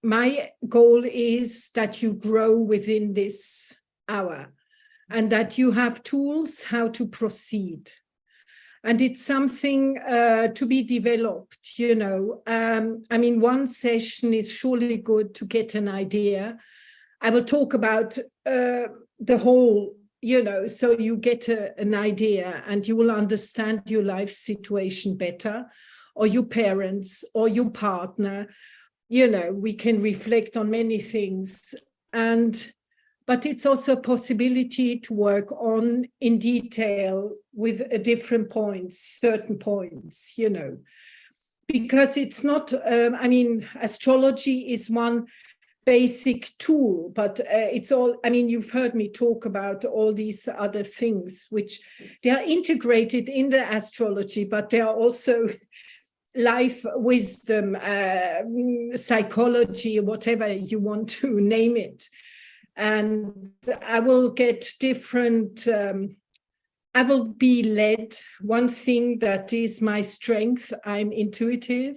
my goal is that you grow within this hour and that you have tools how to proceed. And it's something to be developed, you know. I mean, one session is surely good to get an idea. I will talk about the whole, you know, so you get an idea and you will understand your life situation better, or your parents or your partner. You know, we can reflect on many things. But it's also a possibility to work on in detail with different points, certain points, you know, because it's not, I mean, astrology is one basic tool, but it's all, I mean, you've heard me talk about all these other things, which they are integrated in the astrology, but they are also life wisdom, psychology, whatever you want to name it. And I will get different, I will be led. One thing that is my strength, I'm intuitive,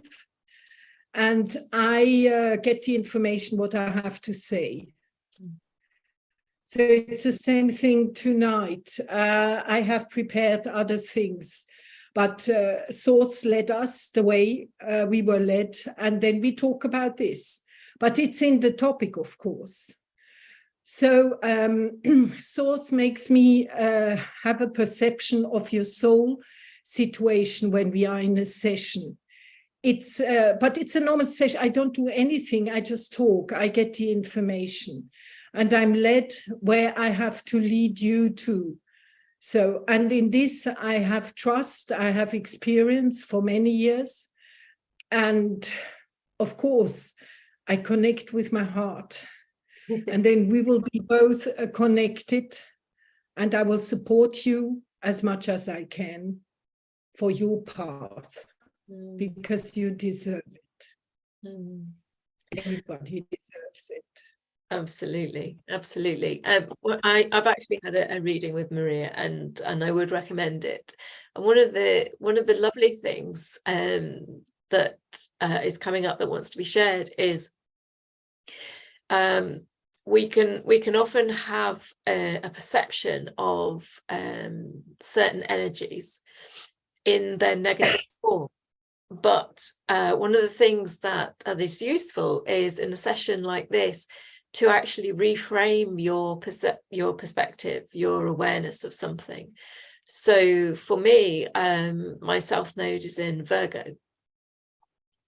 and I get the information what I have to say. So it's the same thing tonight. I have prepared other things, but Source led us the way we were led, and then we talk about this. But it's in the topic, of course. So Source makes me have a perception of your soul situation when we are in a session. But it's a normal session. I don't do anything. I just talk. I get the information, and I'm led where I have to lead you to. So, and in this, I have trust. I have experience for many years, and of course, I connect with my heart. And then we will be both connected, and I will support you as much as I can for your path, because you deserve it. Everybody deserves it. Absolutely, absolutely. Well, I've actually had a reading with Maria, and I would recommend it. And one of the lovely things that is coming up that wants to be shared is we can often have a perception of certain energies in their negative form. But one of the things that is useful is in a session like this to actually reframe your perspective, your awareness of something. So for me, my South Node is in Virgo.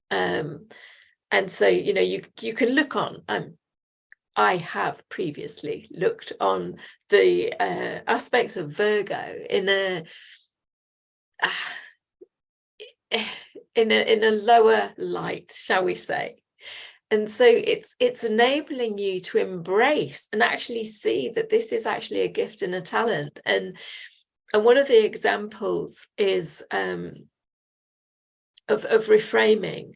And so, you know, you can look on, I have previously looked on the aspects of Virgo in a lower light, shall we say. And so it's enabling you to embrace and actually see that this is actually a gift and a talent. And one of the examples is of reframing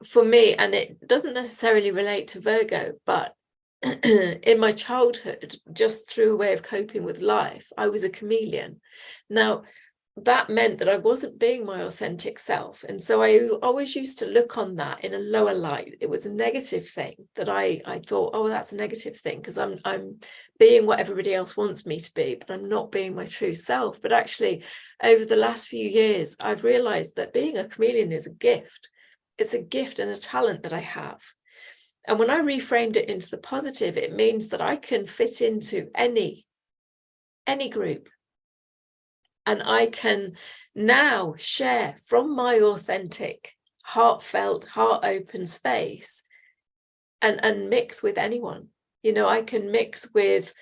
for me, and it doesn't necessarily relate to Virgo, but in my childhood, just through a way of coping with life, I was a chameleon. Now, that meant that I wasn't being my authentic self. And so I always used to look on that in a lower light. It was a negative thing that I thought, oh, that's a negative thing because I'm being what everybody else wants me to be, but I'm not being my true self. But actually, over the last few years, I've realized that being a chameleon is a gift. It's a gift and a talent that I have. And when I reframed it into the positive, it means that I can fit into any group. And I can now share from my authentic, heartfelt, heart-open space and mix with anyone. You know, I can mix with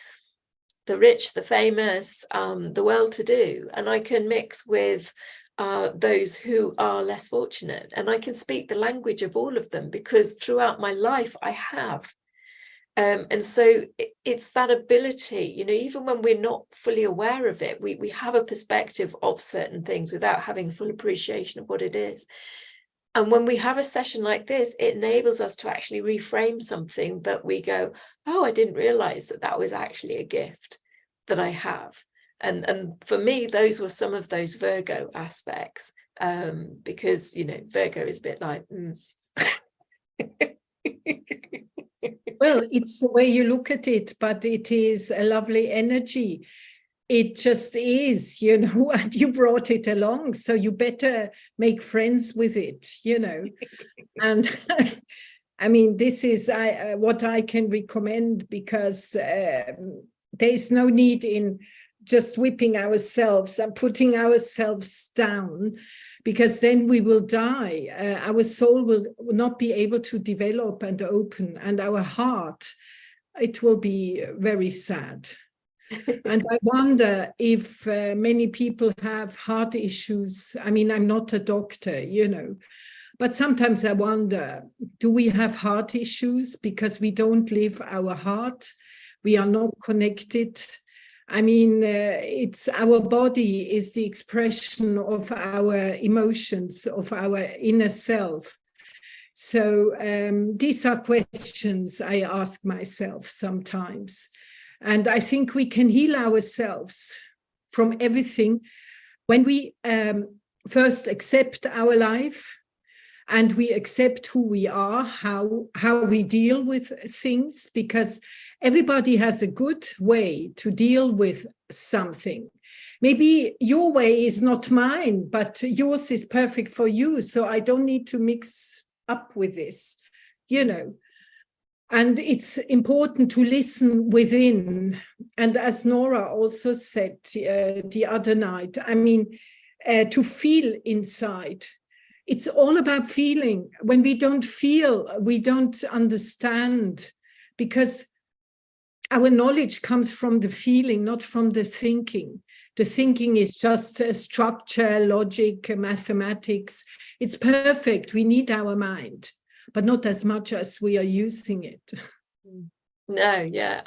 the rich, the famous, the well-to-do, and I can mix with those who are less fortunate. And I can speak the language of all of them because throughout my life, I have. And so it's that ability, you know, even when we're not fully aware of it, we have a perspective of certain things without having full appreciation of what it is. And when we have a session like this, it enables us to actually reframe something that we go, oh, I didn't realize that that was actually a gift that I have. And for me, those were some of those Virgo aspects, because, you know, Virgo is a bit like, Well, it's the way you look at it, but it is a lovely energy. It just is, you know, and you brought it along, so you better make friends with it, you know. And I mean, this is what I can recommend, because there is no need in just whipping ourselves and putting ourselves down, because then we will die. Our soul will not be able to develop and open, and our heart, it will be very sad. And I wonder if many people have heart issues. I mean, I'm not a doctor, you know, but sometimes I wonder, do we have heart issues because we don't live our heart? We are not connected. I mean, it's our body is the expression of our emotions, of our inner self. So these are questions I ask myself sometimes. And I think we can heal ourselves from everything when we first accept our life, and we accept who we are, how we deal with things, because everybody has a good way to deal with something. Maybe your way is not mine, but yours is perfect for you. So I don't need to mix up with this, you know. And it's important to listen within. And as Nora also said the other night, I mean, to feel inside. It's all about feeling. When we don't feel, we don't understand, because our knowledge comes from the feeling, not from the thinking. The thinking is just a structure, logic, mathematics. It's perfect. We need our mind, but not as much as we are using it. No, yeah.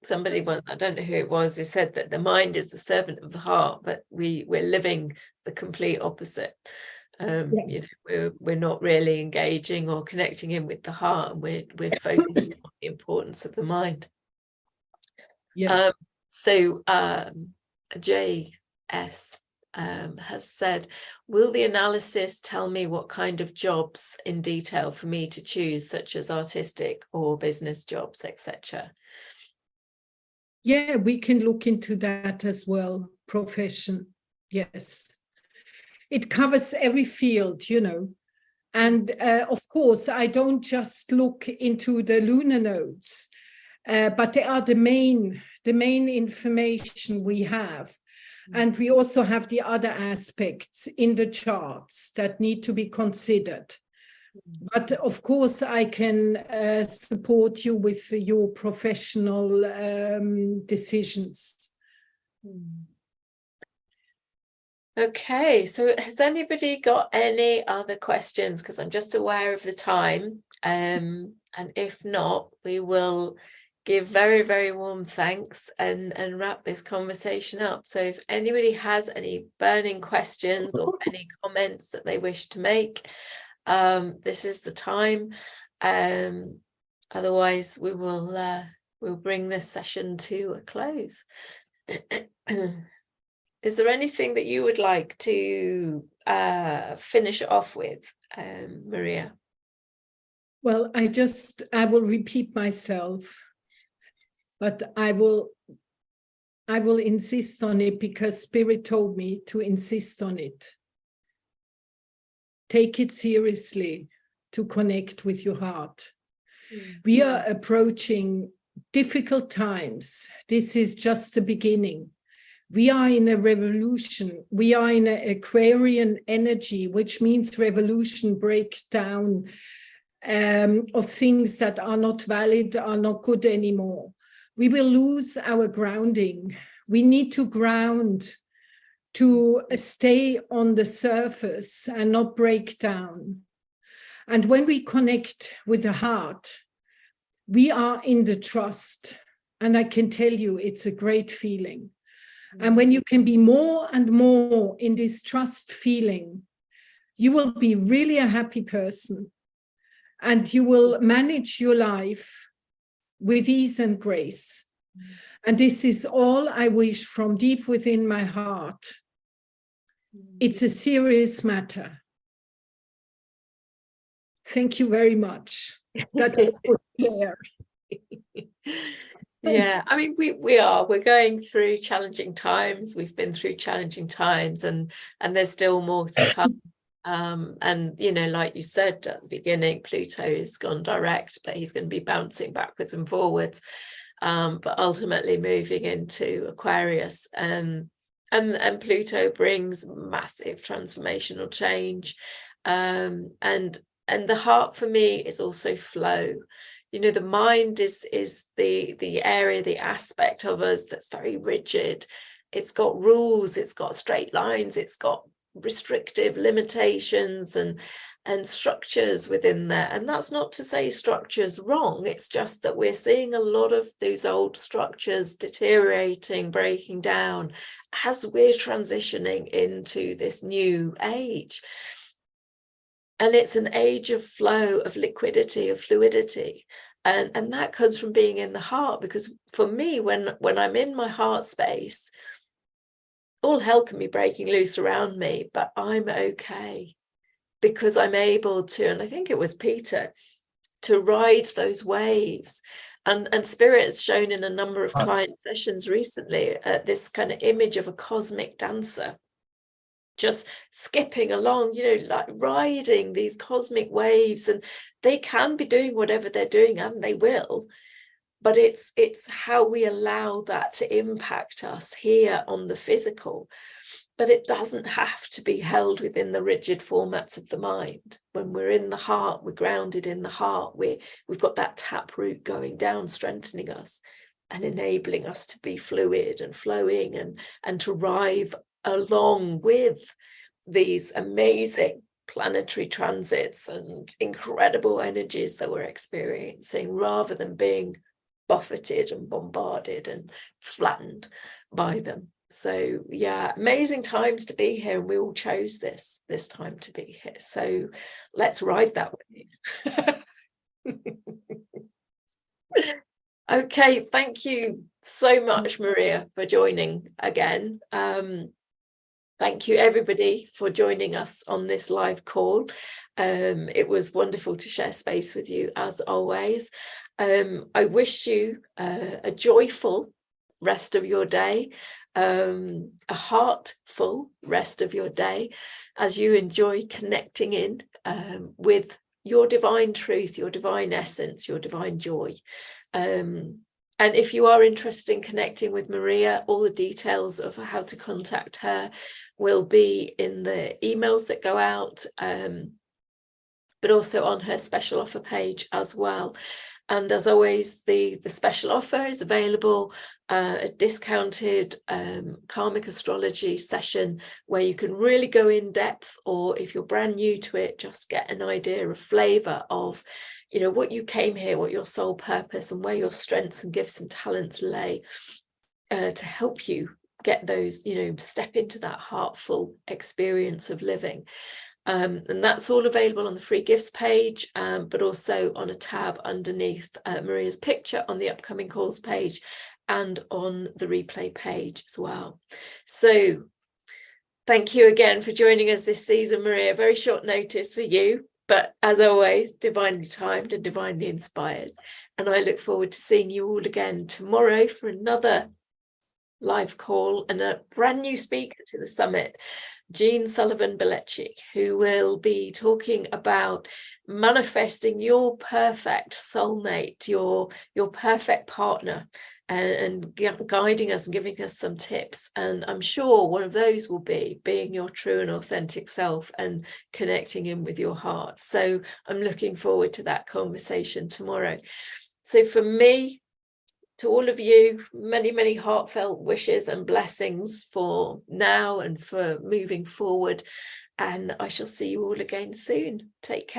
Somebody once, I don't know who it was, they said that the mind is the servant of the heart, but we're living the complete opposite. You know, we're not really engaging or connecting in with the heart, and we're focusing on the importance of the mind. Yeah. So JS has said, will the analysis tell me what kind of jobs in detail for me to choose, such as artistic or business jobs, etc.? Yeah, we can look into that as well. Profession, yes. it covers every field, you know. And of course, I don't just look into the lunar nodes, but they are the main information we have. And we also have the other aspects in the charts that need to be considered. But of course, I can support you with your professional decisions. Okay, so has anybody got any other questions? Because I'm just aware of the time. And if not, we will give very, very warm thanks and wrap this conversation up. So if anybody has any burning questions or any comments that they wish to make, this is the time. Otherwise, we'll bring this session to a close. Is there anything that you would like to finish off with, Maria? Well, I will repeat myself, but I will insist on it because Spirit told me to insist on it. Take it seriously to connect with your heart. We are approaching difficult times. This is just the beginning. We are in a revolution. We are in an Aquarian energy, which means revolution, breakdown of things that are not valid, are not good anymore. We will lose our grounding. We need to ground to stay on the surface and not break down. And when we connect with the heart, we are in the trust. And I can tell you, it's a great feeling. And when you can be more and more in this trust feeling, you will be really a happy person and you will manage your life with ease and grace. And this is all I wish from deep within my heart. It's a serious matter. Thank you very much. That was clear. Yeah, I mean, we're going through challenging times. We've been through challenging times, and there's still more to come. And you know, like you said at the beginning, Pluto has gone direct, but he's going to be bouncing backwards and forwards, but ultimately moving into Aquarius. And Pluto brings massive transformational change. And the heart for me is also flow. You know, the mind is the area, the aspect of us that's very rigid. It's got rules, it's got straight lines, it's got restrictive limitations and structures within there. And that's not to say structure's wrong. It's just that we're seeing a lot of those old structures deteriorating, breaking down as we're transitioning into this new age. And it's an age of flow, of liquidity, of fluidity. And that comes from being in the heart, because for me, when I'm in my heart space, all hell can be breaking loose around me, but I'm okay because I'm able to, and I think it was Peter, to ride those waves. And Spirit has shown in a number of client sessions recently this kind of image of a cosmic dancer just skipping along, you know, like riding these cosmic waves, and they can be doing whatever they're doing, and they will, but it's how we allow that to impact us here on the physical. But it doesn't have to be held within the rigid formats of the mind. When we're in the heart, we're grounded in the heart, we've got that tap root going down, strengthening us and enabling us to be fluid and flowing and to ride along with these amazing planetary transits and incredible energies that we're experiencing, rather than being buffeted and bombarded and flattened by them. So yeah, amazing times to be here, and we all chose this time to be here, so let's ride that wave. Okay, thank you so much, Maria, for joining again. Thank you, everybody, for joining us on this live call. It was wonderful to share space with you, as always. I wish you a joyful rest of your day, a heartful rest of your day, as you enjoy connecting in with your divine truth, your divine essence, your divine joy. And if you are interested in connecting with Maria, all the details of how to contact her will be in the emails that go out, but also on her special offer page as well. And as always, the special offer is available, a discounted karmic astrology session where you can really go in depth, or if you're brand new to it, just get an idea, a flavor of, you know, what you came here, what your soul purpose and where your strengths and gifts and talents lay, to help you get those, you know, step into that heartful experience of living. And that's all available on the free gifts page, but also on a tab underneath Maria's picture on the upcoming calls page and on the replay page as well. So thank you again for joining us this season, Maria. Very short notice for you, but as always, divinely timed and divinely inspired. And I look forward to seeing you all again tomorrow for another live call and a brand new speaker to the summit, Jean Sullivan-Bellecci, who will be talking about manifesting your perfect soulmate, your perfect partner, and guiding us and giving us some tips. And I'm sure one of those will be being your true and authentic self and connecting in with your heart. So I'm looking forward to that conversation tomorrow. So for me, to all of you, many, many heartfelt wishes and blessings for now and for moving forward. And I shall see you all again soon. Take care.